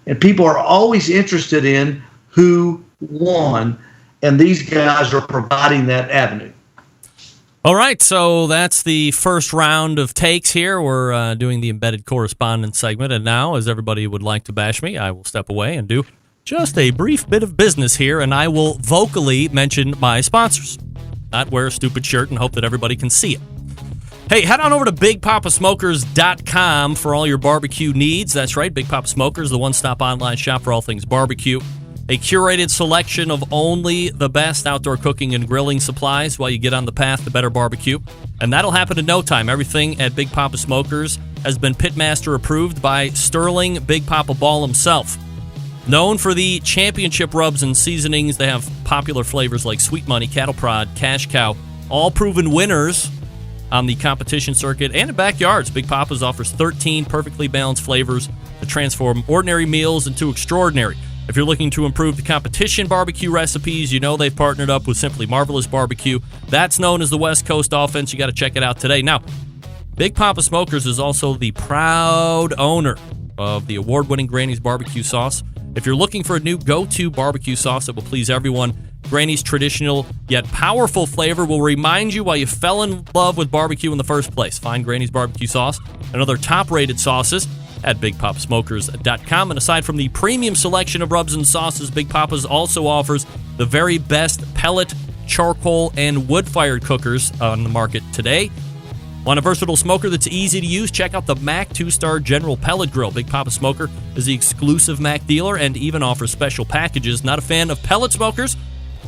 And people are always interested in who won, and these guys are providing that avenue. All right, so that's the first round of takes here. We're doing the embedded correspondence segment, and now, as everybody would like to bash me, I will step away and do just a brief bit of business here, and I will vocally mention my sponsors. Not wear a stupid shirt and hope that everybody can see it. Hey, head on over to BigPapaSmokers.com for all your barbecue needs. That's right, Big Papa Smokers, the one-stop online shop for all things barbecue. A curated selection of only the best outdoor cooking and grilling supplies while you get on the path to better barbecue. And that'll happen in no time. Everything at Big Papa Smokers has been Pitmaster approved by Sterling Big Papa Ball himself. Known for the championship rubs and seasonings, they have popular flavors like Sweet Money, Cattle Prod, Cash Cow, all proven winners on the competition circuit and in backyards. Big Papa's offers 13 perfectly balanced flavors to transform ordinary meals into extraordinary. If you're looking to improve the competition barbecue recipes, you know they've partnered up with Simply Marvelous Barbecue. That's known as the West Coast Offense. You got to check it out today. Now, Big Papa Smokers is also the proud owner of the award-winning Granny's Barbecue Sauce. If you're looking for a new go-to barbecue sauce that will please everyone, Granny's traditional yet powerful flavor will remind you why you fell in love with barbecue in the first place. Find Granny's Barbecue Sauce and other top-rated sauces at BigPapaSmokers.com. And aside from the premium selection of rubs and sauces, Big Papa's also offers the very best pellet, charcoal, and wood-fired cookers on the market today. Want a versatile smoker that's easy to use? Check out the Mac 2-Star General Pellet Grill. Big Papa Smoker is the exclusive Mac dealer and even offers special packages. Not a fan of pellet smokers?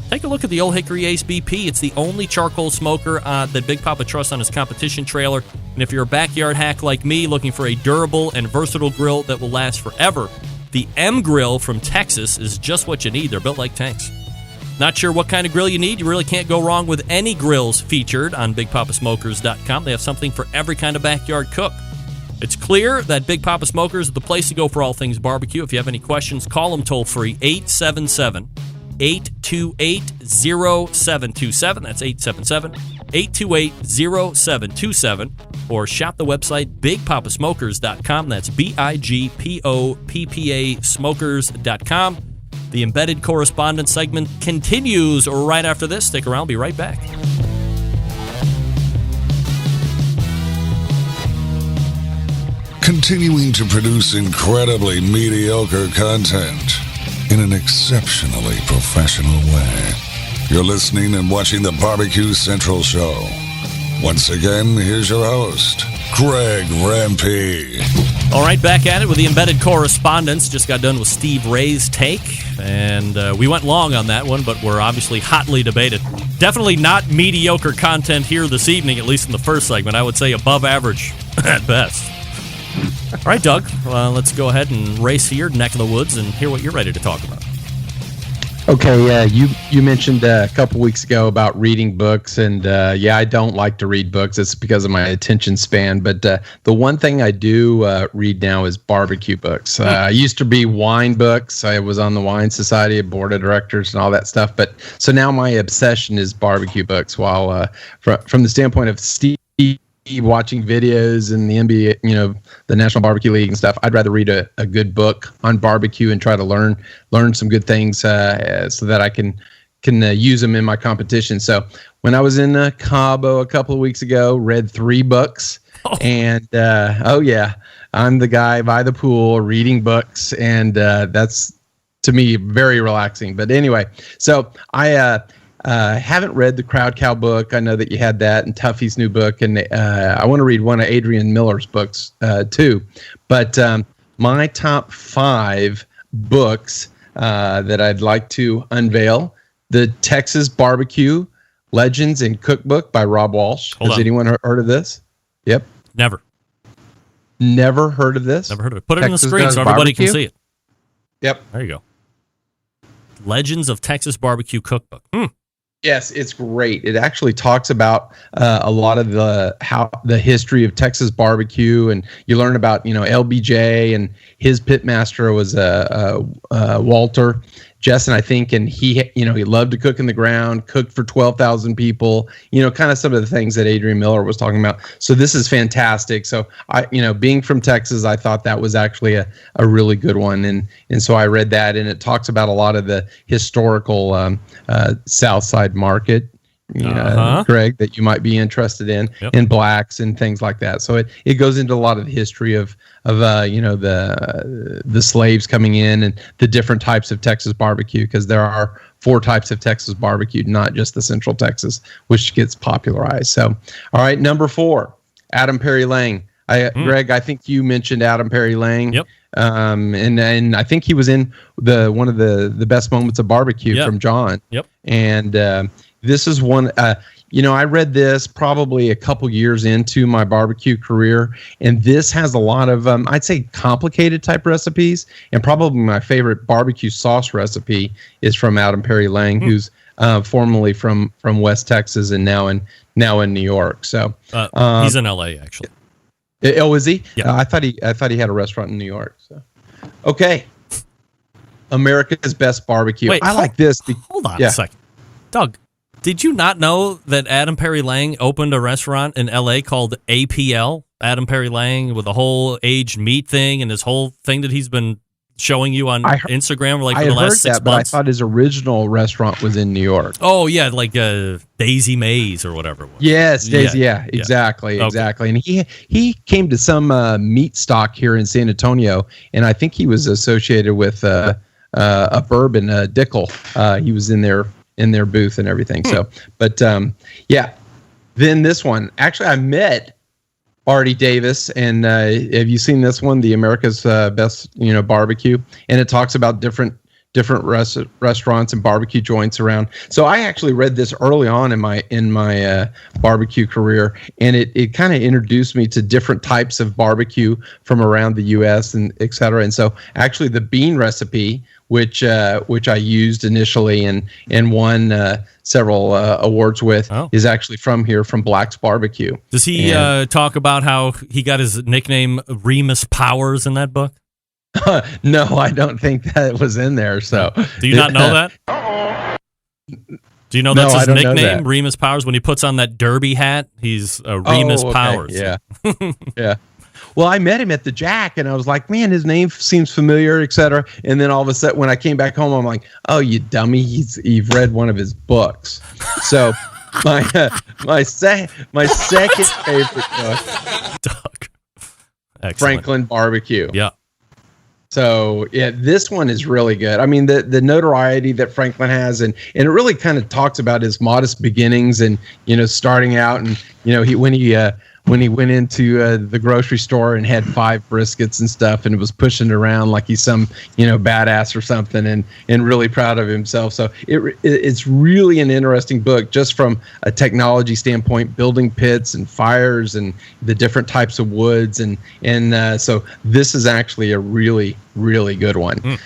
Take a look at the Old Hickory Ace BP. It's the only charcoal smoker that Big Papa trusts on his competition trailer. And if you're a backyard hack like me looking for a durable and versatile grill that will last forever, the M Grill from Texas is just what you need. They're built like tanks. Not sure what kind of grill you need? You really can't go wrong with any grills featured on BigPapaSmokers.com. They have something for every kind of backyard cook. It's clear that Big Papa Smokers is the place to go for all things barbecue. If you have any questions, call them toll-free, 877 828-0727. That's 877-828-0727. Or shop the website bigpopasmokers.com. That's BIGPOPPA smokers.com. The Embedded Correspondence segment continues right after this. Stick around. Be right back. Continuing to produce incredibly mediocre content in an exceptionally professional way. You're listening and watching the Barbecue Central Show. Once again, here's your host, Greg Rempe. All right, back at it with the Embedded Correspondents. Just got done with Steve Ray's take, and we went long on that one, but we're obviously hotly debated. Definitely not mediocre content here this evening, at least in the first segment. I would say above average at best. All right, Doug, let's go ahead and race here, neck of the woods, and hear what you're ready to talk about. Okay, you mentioned a couple weeks ago about reading books, and I don't like to read books. It's because of my attention span. But the one thing I do read now is barbecue books. I used to be wine books. I was on the Wine Society, board of directors, and all that stuff. But so now my obsession is barbecue books. While from the standpoint of Steve watching videos and the NBA, the National Barbecue League and stuff, I'd rather read a good book on barbecue and try to learn some good things so that I can use them in my competition. So when I was in Cabo a couple of weeks ago, read 3 books, and I'm the guy by the pool reading books, and that's to me very relaxing. But anyway, so I haven't read the Crowd Cow book. I know that you had that, and Tuffy's new book, and I want to read one of Adrian Miller's books too. But my top 5 books that I'd like to unveil: the Texas Barbecue Legends and Cookbook by Rob Walsh. Has anyone heard of this? Yep. Never heard of this. Never heard of it. Put it on the screen so everybody can see it. Yep. There you go. Legends of Texas Barbecue Cookbook. Yes, it's great. It actually talks about a lot of the history of Texas barbecue, and you learn about LBJ, and his pitmaster was Walter Jessen, I think, and he loved to cook in the ground, cooked for 12,000 people. Kind of some of the things that Adrian Miller was talking about. So this is fantastic. So being from Texas, I thought that was actually a really good one, and so I read that, and it talks about a lot of the historical South Side market, Greg, that you might be interested in, in blacks and things like that. So it goes into a lot of the history of the slaves coming in and the different types of Texas barbecue, because there are 4 types of Texas barbecue, not just the Central Texas, which gets popularized. So, all right, number 4, Adam Perry Lang. Greg, I think you mentioned Adam Perry Lang. Yep. And I think he was in one of the best moments of barbecue from John. Yep. And this is one. I read this probably a couple years into my barbecue career, and this has a lot of I'd say complicated type recipes. And probably my favorite barbecue sauce recipe is from Adam Perry Lang, who's formerly from West Texas and now in New York. So he's in LA actually. Oh, is he? Yeah. I thought he had a restaurant in New York. So, okay. America's Best Barbecue. Wait, like this. Hold on a second. Doug, did you not know that Adam Perry Lang opened a restaurant in L.A. called APL? Adam Perry Lang, with the whole aged meat thing and his whole thing that he's been showing you on Instagram for the last 6 months. But I thought his original restaurant was in New York. Oh, yeah, like Daisy Mays or whatever it was. Yes, Daisy, exactly. And he came to some meat stock here in San Antonio, and I think he was associated with a bourbon, Dickel. He was in their booth and everything. So, but then this one, actually I met Artie Davis, and have you seen this one, the America's Best Barbecue? And it talks about different restaurants and barbecue joints around. So I actually read this early on in my barbecue career, and it kind of introduced me to different types of barbecue from around the U.S. and et cetera. And so actually the bean recipe, which I used initially and won several awards with, is actually from Black's Barbecue. Does he talk about how he got his nickname Remus Powers in that book? No, I don't think that was in there. So do you not know that? Do you know that's his nickname, Remus Powers? When he puts on that derby hat, he's Remus Powers. Yeah. Yeah. Well, I met him at the Jack, and I was like, man, his name seems familiar, etc. And then all of a sudden, when I came back home, I'm like, oh, you dummy, you've read one of his books. So my second favorite book, Doug. Excellent. Franklin Barbecue. Yeah. So yeah, this one is really good. I mean, the notoriety that Franklin has, and it really kind of talks about his modest beginnings and starting out, and when he went into the grocery store and had 5 briskets and stuff, and was pushing it around like he's some badass or something, and really proud of himself. So it's really an interesting book, just from a technology standpoint, building pits and fires and the different types of woods, and so this is actually a really, really good one.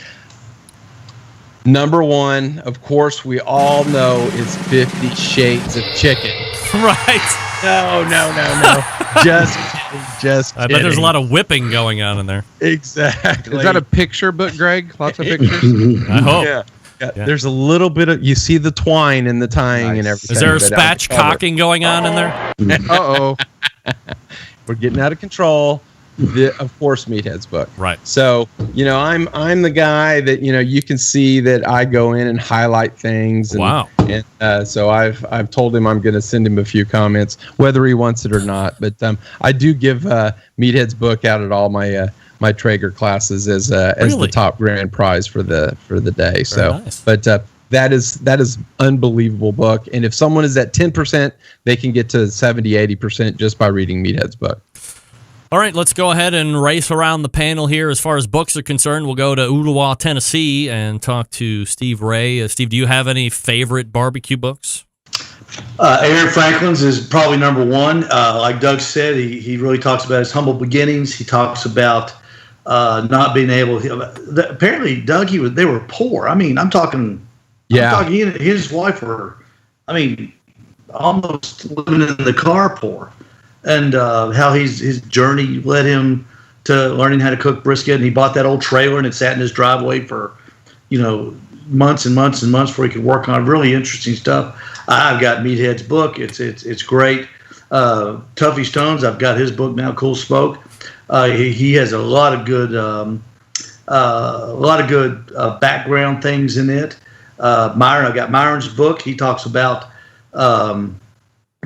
Number 1, of course, we all know is 50 Shades of Chicken. Right. No. Just kidding. I bet there's a lot of whipping going on in there. Exactly. Is that a picture book, Greg? Lots of pictures? I hope. Yeah. There's a little bit of, you see the twine and the tying and everything. Is there a spatchcocking going on in there? Uh-oh. We're getting out of control. Of course, Meathead's book. Right. So, I'm the guy that, you can see that I go in and highlight things. And, wow. And so I've told him I'm going to send him a few comments, whether he wants it or not. But I do give Meathead's book out at all my Traeger classes as the top grand prize for the day. Very so, nice. But that is unbelievable book. And if someone is at 10%, they can get to 70, 80% just by reading Meathead's book. All right, let's go ahead and race around the panel here. As far as books are concerned, we'll go to Ooltewah, Tennessee, and talk to Steve Ray. Steve, do you have any favorite barbecue books? Aaron Franklin's is probably number 1. Like Doug said, he really talks about his humble beginnings. He talks about not being able. Apparently, Doug, they were poor. I mean, I'm talking. He and his wife were. I mean, almost living in the car poor. And how his journey led him to learning how to cook brisket. And he bought that old trailer and it sat in his driveway for, months and months and months before he could work on it. Really interesting stuff. I've got Meathead's book. It's great. Tuffy Stones, I've got his book now, Cool Smoke. He has a lot of good background things in it. Myron, I've got Myron's book. He talks about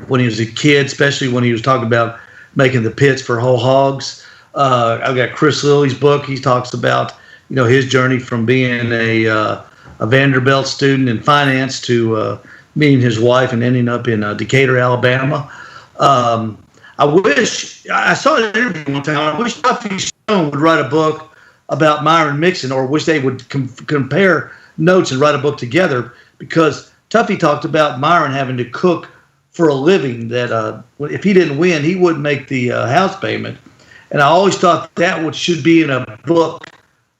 when he was a kid, especially when he was talking about making the pits for whole hogs. I've got Chris Lilly's book. He talks about, his journey from being a Vanderbilt student in finance to meeting his wife and ending up in Decatur, Alabama. I wish, I saw an interview one time, I wish Tuffy Stone would write a book about Myron Mixon, or wish they would compare notes and write a book together, because Tuffy talked about Myron having to cook for a living, that if he didn't win, he wouldn't make the house payment. And I always thought that should be in a book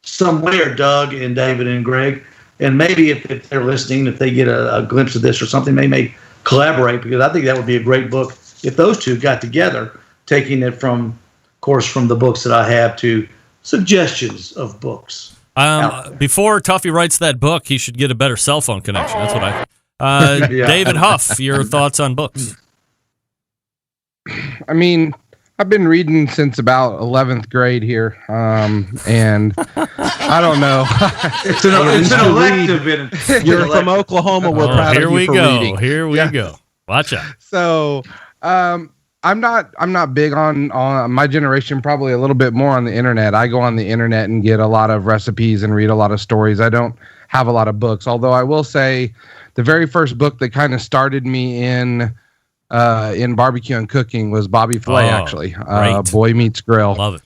somewhere, Doug and David and Greg. And maybe if they're listening, if they get a glimpse of this or something, they may collaborate, because I think that would be a great book if those two got together, taking it from, of course, from the books that I have to suggestions of books. Before Tuffy writes that book, he should get a better cell phone connection. That's what I think. David Huff, your thoughts on books? I mean, I've been reading since about 11th grade here, and I don't know. It's an elective. You're from Oklahoma. We're proud of you for reading. Here we go. Watch out. So, I'm not big on my generation. Probably a little bit more on the internet. I go on the internet and get a lot of recipes and read a lot of stories. I don't have a lot of books, although I will say, the very first book that kind of started me in barbecue and cooking was Bobby Flay, actually. Boy Meets Grill. Love it.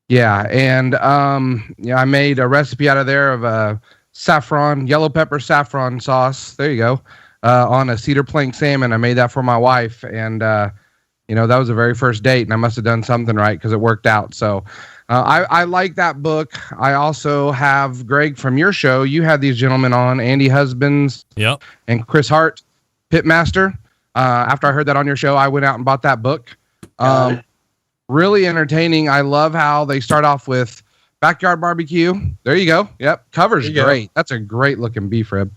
Yeah, and I made a recipe out of there of yellow pepper saffron sauce. There you go. On a cedar plank salmon. I made that for my wife, and that was the very first date, and I must have done something right because it worked out. So I like that book. I also have, Greg, from your show, you had these gentlemen on, Andy Husbands and Chris Hart, Pitmaster. After I heard that on your show, I went out and bought that book. Really entertaining. I love how they start off with backyard barbecue. There you go. Yep. Cover's great. That's a great looking beef rib.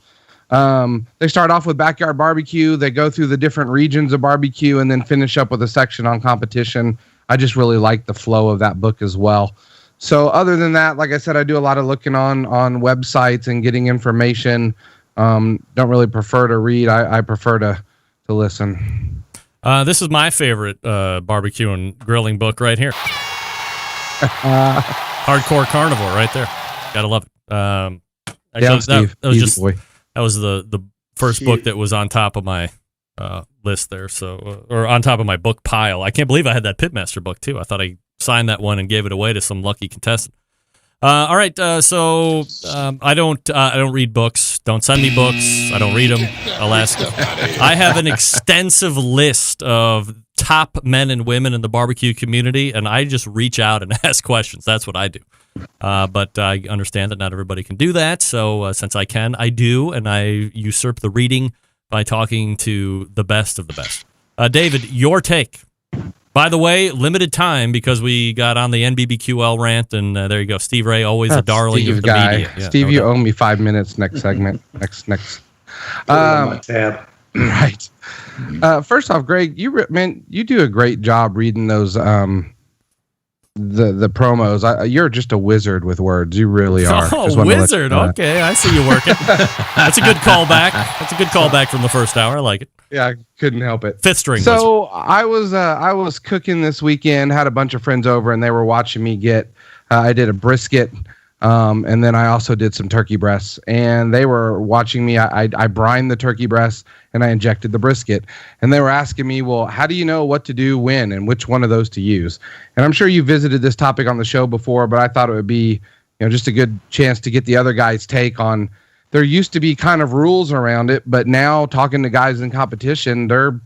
They start off with backyard barbecue. They go through the different regions of barbecue and then finish up with a section on competition. I just really like the flow of that book as well. So other than that, like I said, I do a lot of looking on websites and getting information. Don't really prefer to read. I prefer to listen. This is my favorite barbecue and grilling book right here. Hardcore Carnivore right there. Gotta love it. That was the first book that was on top of my list there. So, or on top of my book pile. I can't believe I had that Pitmaster book too. I thought I signed that one and gave it away to some lucky contestant. All right, so I don't read books. Don't send me books. I don't read them. I'll ask. I have an extensive list of top men and women in the barbecue community, and I just reach out and ask questions. That's what I do. But I understand that not everybody can do that. So since I can, I do, and I usurp the reading by talking to the best of the best. David, your take. By the way, limited time because we got on the NBBQL rant, and there you go. Steve Ray, always a darling Steve of the guy. media. Yeah, Steve, you owe me 5 minutes next segment. next. Tab. Right. First off, Greg, you do a great job reading those the promos. You're just a wizard with words. You really are. Oh, wizard. Okay, I see you working. That's a good callback. That's a good callback from the first hour. I like it. Yeah, I couldn't help it. Fifth string. So wizard. I was cooking this weekend. Had a bunch of friends over, and they were watching me get. I did a brisket, and then I also did some turkey breasts. And they were watching me. I brined the turkey breasts and I injected the brisket. And they were asking me, well, how do you know what to do when and which one of those to use? And I'm sure you visited this topic on the show before, but I thought it would be, just a good chance to get the other guys' take on. There used to be kind of rules around it, but now talking to guys in competition, they're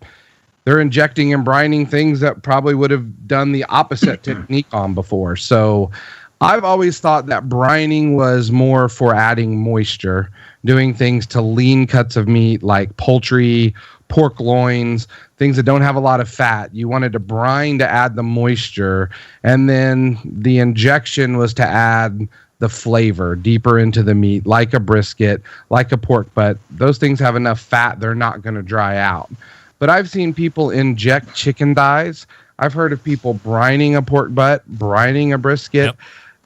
injecting and brining things that probably would have done the opposite technique on before. So I've always thought that brining was more for adding moisture, doing things to lean cuts of meat like poultry, pork loins, things that don't have a lot of fat. You wanted to brine to add the moisture, and then the injection was to add the flavor deeper into the meat, like a brisket, like a pork butt. Those things have enough fat, they're not going to dry out. But I've seen people inject chicken thighs. I've heard of people brining a pork butt, brining a brisket. Yep.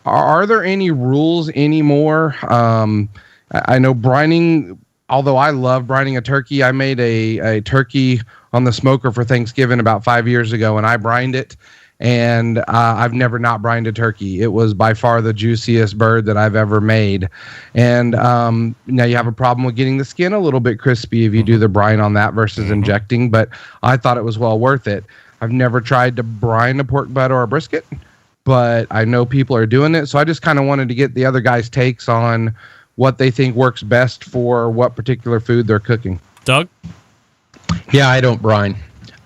Are there any rules anymore? I know brining, although I love brining a turkey. I made a turkey on the smoker for Thanksgiving about 5 years ago, and I brined it. And I've never not brined a turkey. It was by far the juiciest bird that I've ever made. And now you have a problem with getting the skin a little bit crispy if you do the brine on that versus injecting, but I thought it was well worth it. I've never tried to brine a pork butt or a brisket, but I know people are doing it. So I just kind of wanted to get the other guys' takes on what they think works best for what particular food they're cooking. Doug? Yeah, I don't brine.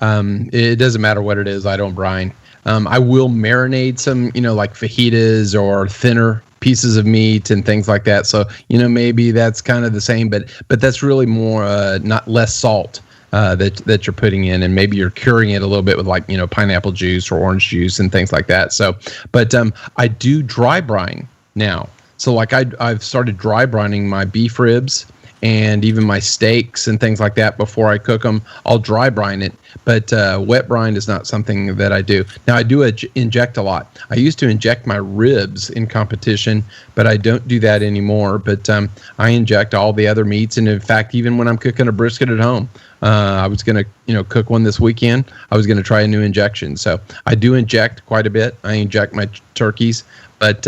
It doesn't matter what it is. I don't brine. I will marinate some, like fajitas or thinner pieces of meat and things like that. So, maybe that's kind of the same, but that's really more, not less salt that you're putting in, and maybe you're curing it a little bit with pineapple juice or orange juice and things like that. So, but I do dry brine now. So I've started dry brining my beef ribs and even my steaks and things like that before I cook them. I'll dry brine it, but wet brine is not something that I do. Now, I do inject a lot. I used to inject my ribs in competition, but I don't do that anymore. But I inject all the other meats, and in fact, even when I'm cooking a brisket at home, I was going to cook one this weekend. I was going to try a new injection. So I do inject quite a bit. I inject my turkeys. But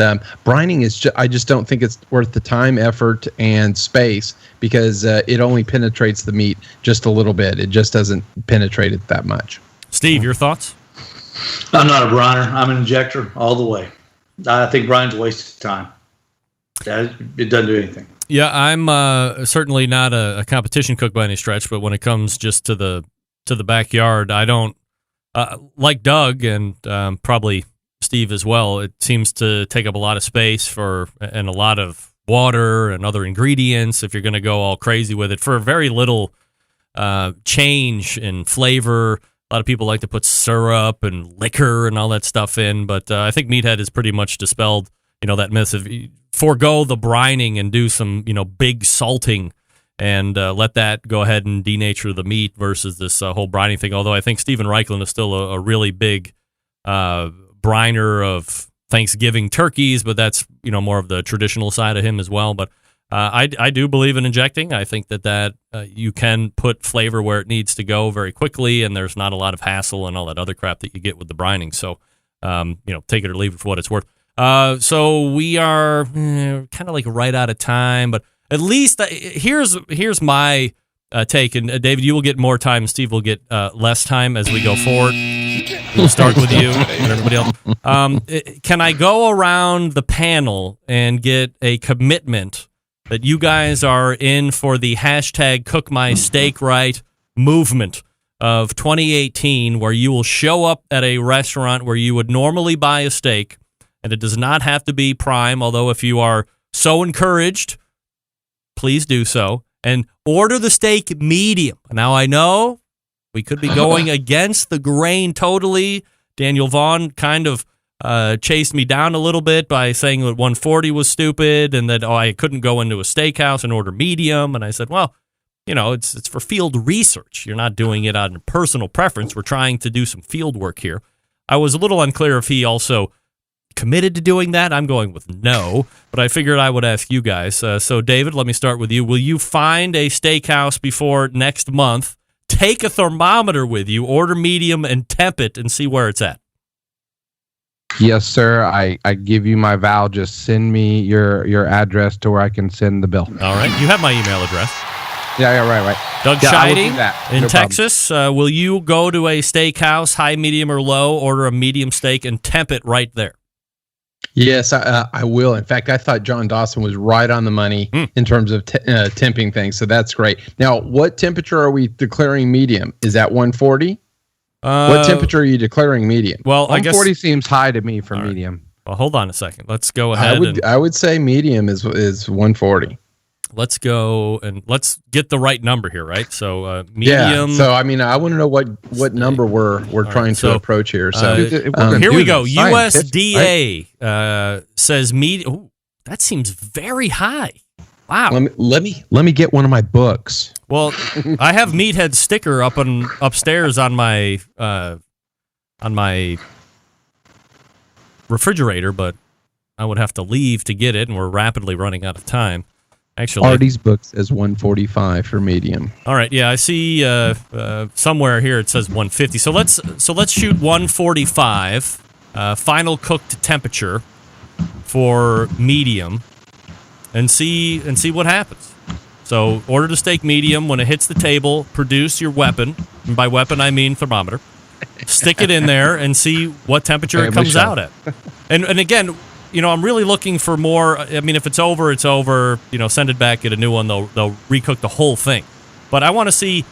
brining is I just don't think it's worth the time, effort, and space because it only penetrates the meat just a little bit. It just doesn't penetrate it that much. Steve, your thoughts? I'm not a briner. I'm an injector all the way. I think brining's a waste of time. It doesn't do anything. Yeah, I'm certainly not a competition cook by any stretch, but when it comes just to the backyard, I don't like Doug and probably Steve as well. It seems to take up a lot of space and a lot of water and other ingredients if you're going to go all crazy with it for very little change in flavor. A lot of people like to put syrup and liquor and all that stuff in, but I think Meathead has pretty much dispelled that myth of forego the brining and do some big salting and let that go ahead and denature the meat versus this whole brining thing. Although I think Stephen Reichlin is still a really big briner of Thanksgiving turkeys, but that's more of the traditional side of him as well. But I do believe in injecting. I think that you can put flavor where it needs to go very quickly, and there's not a lot of hassle and all that other crap that you get with the brining. So, take it or leave it for what it's worth. So we are kind of like right out of time, but at least here's my take. And David, you will get more time, and Steve will get less time as we go forward. We'll start with you and everybody else. Can I go around the panel and get a commitment that you guys are in for the hashtag Cook My Steak Right movement of 2018, where you will show up at a restaurant where you would normally buy a steak, and it does not have to be prime, although if you are so encouraged, please do so, and order the steak medium. Now, I know we could be going against the grain totally. Daniel Vaughn kind of chased me down a little bit by saying that 140 was stupid and that I couldn't go into a steakhouse and order medium. And I said, well, it's for field research. You're not doing it on personal preference. We're trying to do some field work here. I was a little unclear if he also committed to doing that. I'm going with no, but I figured I would ask you guys. So, David, let me start with you. Will you find a steakhouse before next month, take a thermometer with you, order medium, and temp it and see where it's at? Yes, sir. I give you my vow. Just send me your address to where I can send the bill. All right. You have my email address. Yeah, right. Doug Scheiding in Texas. Will you go to a steakhouse, high, medium, or low, order a medium steak, and temp it right there? Yes, I will. In fact, I thought John Dawson was right on the money in terms of temping things, so that's great. Now, what temperature are we declaring medium? Is that 140? What temperature are you declaring medium? Well, I guess 140 seems high to me for medium. Well, hold on a second. Let's go ahead. I would say medium is 140. Let's go and let's get the right number here, right? So medium. Yeah. So I want to know what number we're trying to approach here. So here we go. USDA says medium. Oh, that seems very high. Wow. Let me get one of my books. Well, I have Meathead sticker upstairs on my refrigerator, but I would have to leave to get it, and we're rapidly running out of time. Actually, Artie's book says 145 for medium. All right, yeah, I see somewhere here it says 150. So let's shoot 145. Final cooked temperature for medium, and see what happens. So order the steak medium. When it hits the table, produce your weapon. And by weapon, I mean thermometer. Stick it in there and see what temperature it comes out at. And again, I'm really looking for more. I mean, if it's over, it's over. Send it back, get a new one. They'll recook the whole thing. But I want to see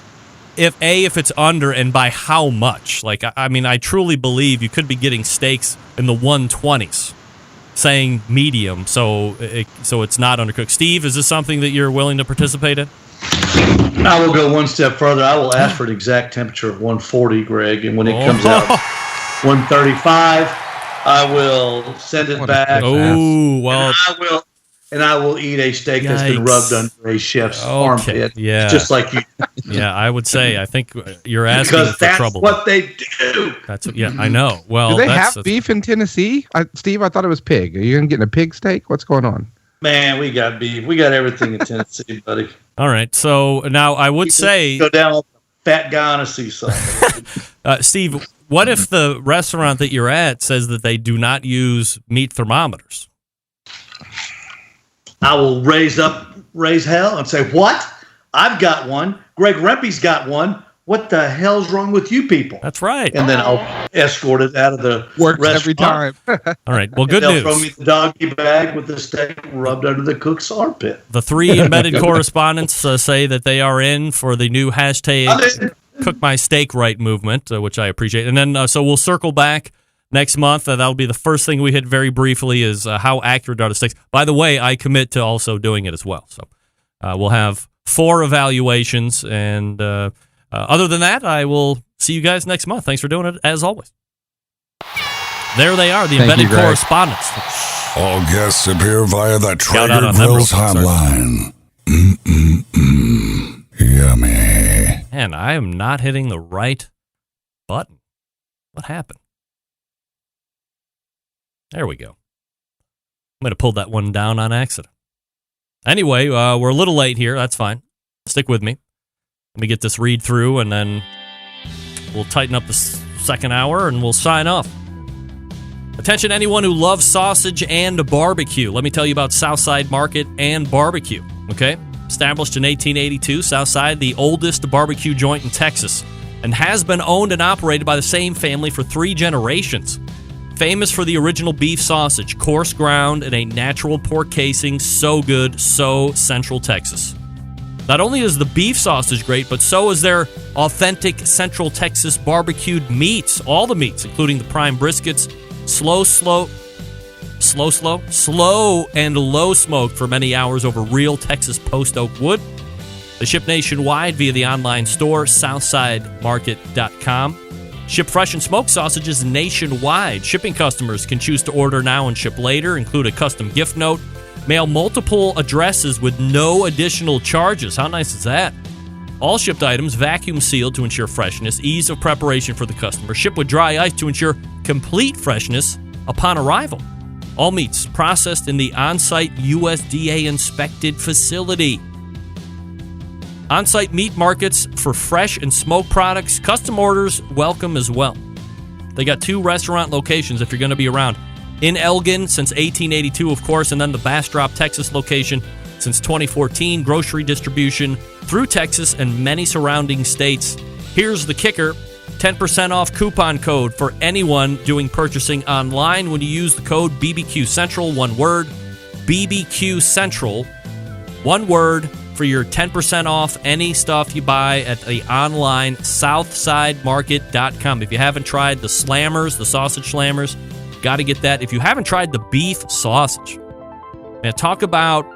if it's under and by how much. Like, I truly believe you could be getting steaks in the 120s, saying medium, so it's not undercooked. Steve, is this something that you're willing to participate in? I will go one step further. I will ask for an exact temperature of 140, Greg, and when it comes out 135. I will send it back. Oh, well. And I will eat a steak that's been rubbed under a chef's armpit. Yeah. Just like you. Yeah, I would say. I think you're asking for trouble. Because that's what they do. I know. Well, do they have beef in Tennessee? Steve, I thought it was pig. Are you going to get a pig steak? What's going on? Man, we got beef. We got everything in Tennessee, buddy. All right. So now I would say. Go down like a fat guy on a seesaw. Steve, what if the restaurant that you're at says that they do not use meat thermometers? I will raise hell and say, what? I've got one. Greg Rempe's got one. What the hell's wrong with you people? That's right. And then I'll escort it out of the Works every time. All right. Well, good news. news. They'll throw me the doggy bag with the steak rubbed under the cook's armpit. The 3 embedded correspondents say that they are in for the new hashtag Cook My Steak Right movement, which I appreciate. And then so we'll circle back next month. That'll be the first thing we hit very briefly is how accurate are the steaks. By the way, I commit to also doing it as well. So we'll have 4 evaluations. And other than that, I will see you guys next month. Thanks for doing it, as always. There they are, the embedded correspondents. All guests appear via the Traeger Grills hotline. Yummy. Man, I am not hitting the right button. What happened? There we go. I'm going to pull that one down on accident. Anyway, we're a little late here. That's fine. Stick with me. Let me get this read through, and then we'll tighten up the second hour, and we'll sign off. Attention anyone who loves sausage and barbecue. Let me tell you about Southside Market and Barbecue, okay? Established in 1882, Southside, the oldest barbecue joint in Texas, and has been owned and operated by the same family for 3 generations. Famous for the original beef sausage, coarse ground and a natural pork casing, so good, so Central Texas. Not only is the beef sausage great, but so is their authentic Central Texas barbecued meats. All the meats, including the prime briskets, slow and low smoked for many hours over real Texas post oak wood. They ship nationwide via the online store, SouthsideMarket.com. Ship fresh and smoked sausages nationwide. Shipping customers can choose to order now and ship later, include a custom gift note, mail multiple addresses with no additional charges. How nice is that? All shipped items vacuum sealed to ensure freshness, ease of preparation for the customer. Ship with dry ice to ensure complete freshness upon arrival. All meats processed in the on-site USDA inspected facility. On-site meat markets for fresh and smoked products. Custom orders welcome as well. They got 2 restaurant locations if you're going to be around. In Elgin since 1882, of course, and then the Bastrop, Texas location since 2014. Grocery distribution through Texas and many surrounding states. Here's the kicker. 10% off coupon code for anyone doing purchasing online when you use the code BBQ Central, one word, BBQ Central, one word, for your 10% off any stuff you buy at the online SouthsideMarket.com. If you haven't tried the slammers, the sausage slammers, got to get that. If you haven't tried the beef sausage, man, talk about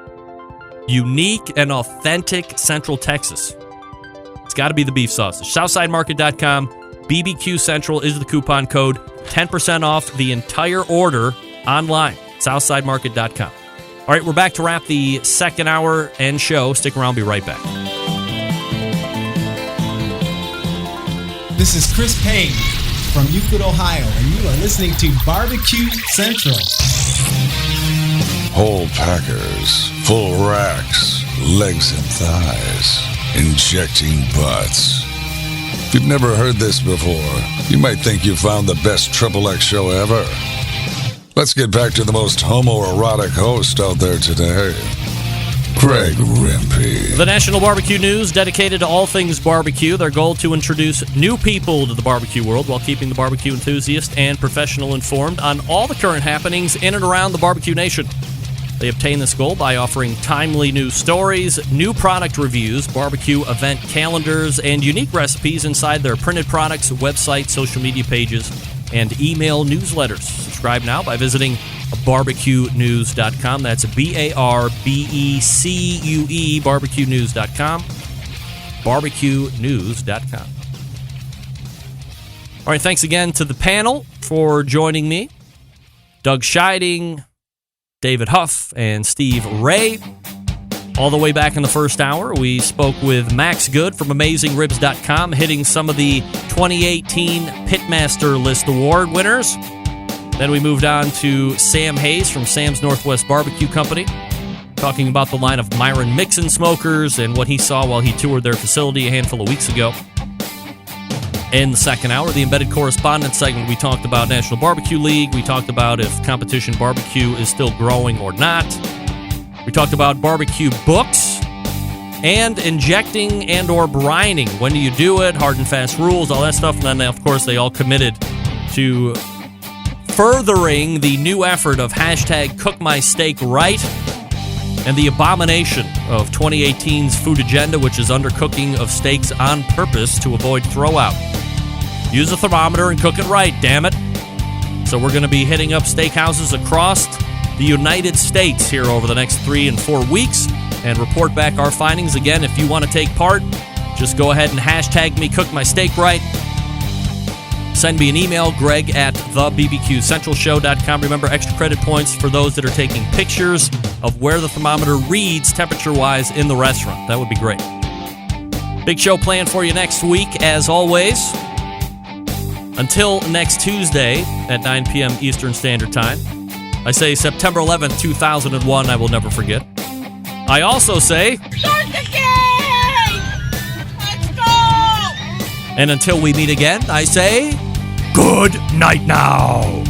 unique and authentic Central Texas. It's got to be the beef sausage. SouthsideMarket.com, BBQ Central is the coupon code. 10% off the entire order online, SouthsideMarket.com. All right, we're back to wrap the second hour and show. Stick around, be right back. This is Chris Payne from Euclid, Ohio, and you are listening to Barbecue Central. Whole packers, full racks, legs and thighs, injecting butts. If you've never heard this before, you might think you found the best XXX show ever. Let's get back to the most homoerotic host out there today, Greg Rempe. The National Barbecue News, dedicated to all things barbecue. Their goal to introduce new people to the barbecue world while keeping the barbecue enthusiast and professional informed on all the current happenings in and around the barbecue nation. They obtain this goal by offering timely news stories, new product reviews, barbecue event calendars, and unique recipes inside their printed products, website, social media pages, and email newsletters. Subscribe now by visiting barbecuenews.com. That's BARBECUE, barbecuenews.com. barbecuenews.com. All right, thanks again to the panel for joining me. Doug Scheiding, David Huff, and Steve Ray. All the way back in the first hour, we spoke with Max Good from AmazingRibs.com, hitting some of the 2018 Pitmaster List Award winners. Then we moved on to Sam Hayes from Sam's Northwest Barbecue Company, talking about the line of Myron Mixon smokers and what he saw while he toured their facility a handful of weeks ago. In the second hour, the Embedded Correspondents segment, we talked about National Barbecue League. We talked about if competition barbecue is still growing or not. We talked about barbecue books and injecting and or brining. When do you do it? Hard and fast rules, all that stuff. And then, of course, they all committed to furthering the new effort of hashtag #CookMySteakRight and the abomination of 2018's food agenda, which is undercooking of steaks on purpose to avoid throwout. Use a thermometer and cook it right, damn it. So we're going to be hitting up steakhouses across the United States here over the next 3 and 4 weeks and report back our findings. Again, if you want to take part, just go ahead and hashtag me, Cook My Steak Right. send me an email, greg@thebbqcentralshow.com. Remember, extra credit points for those that are taking pictures of where the thermometer reads temperature-wise in the restaurant. That would be great. Big show planned for you next week, as always. Until next Tuesday at 9 p.m. Eastern Standard Time. I say September 11th, 2001, I will never forget. I also say... Start the game! Let's go! And until we meet again, I say... Good night now!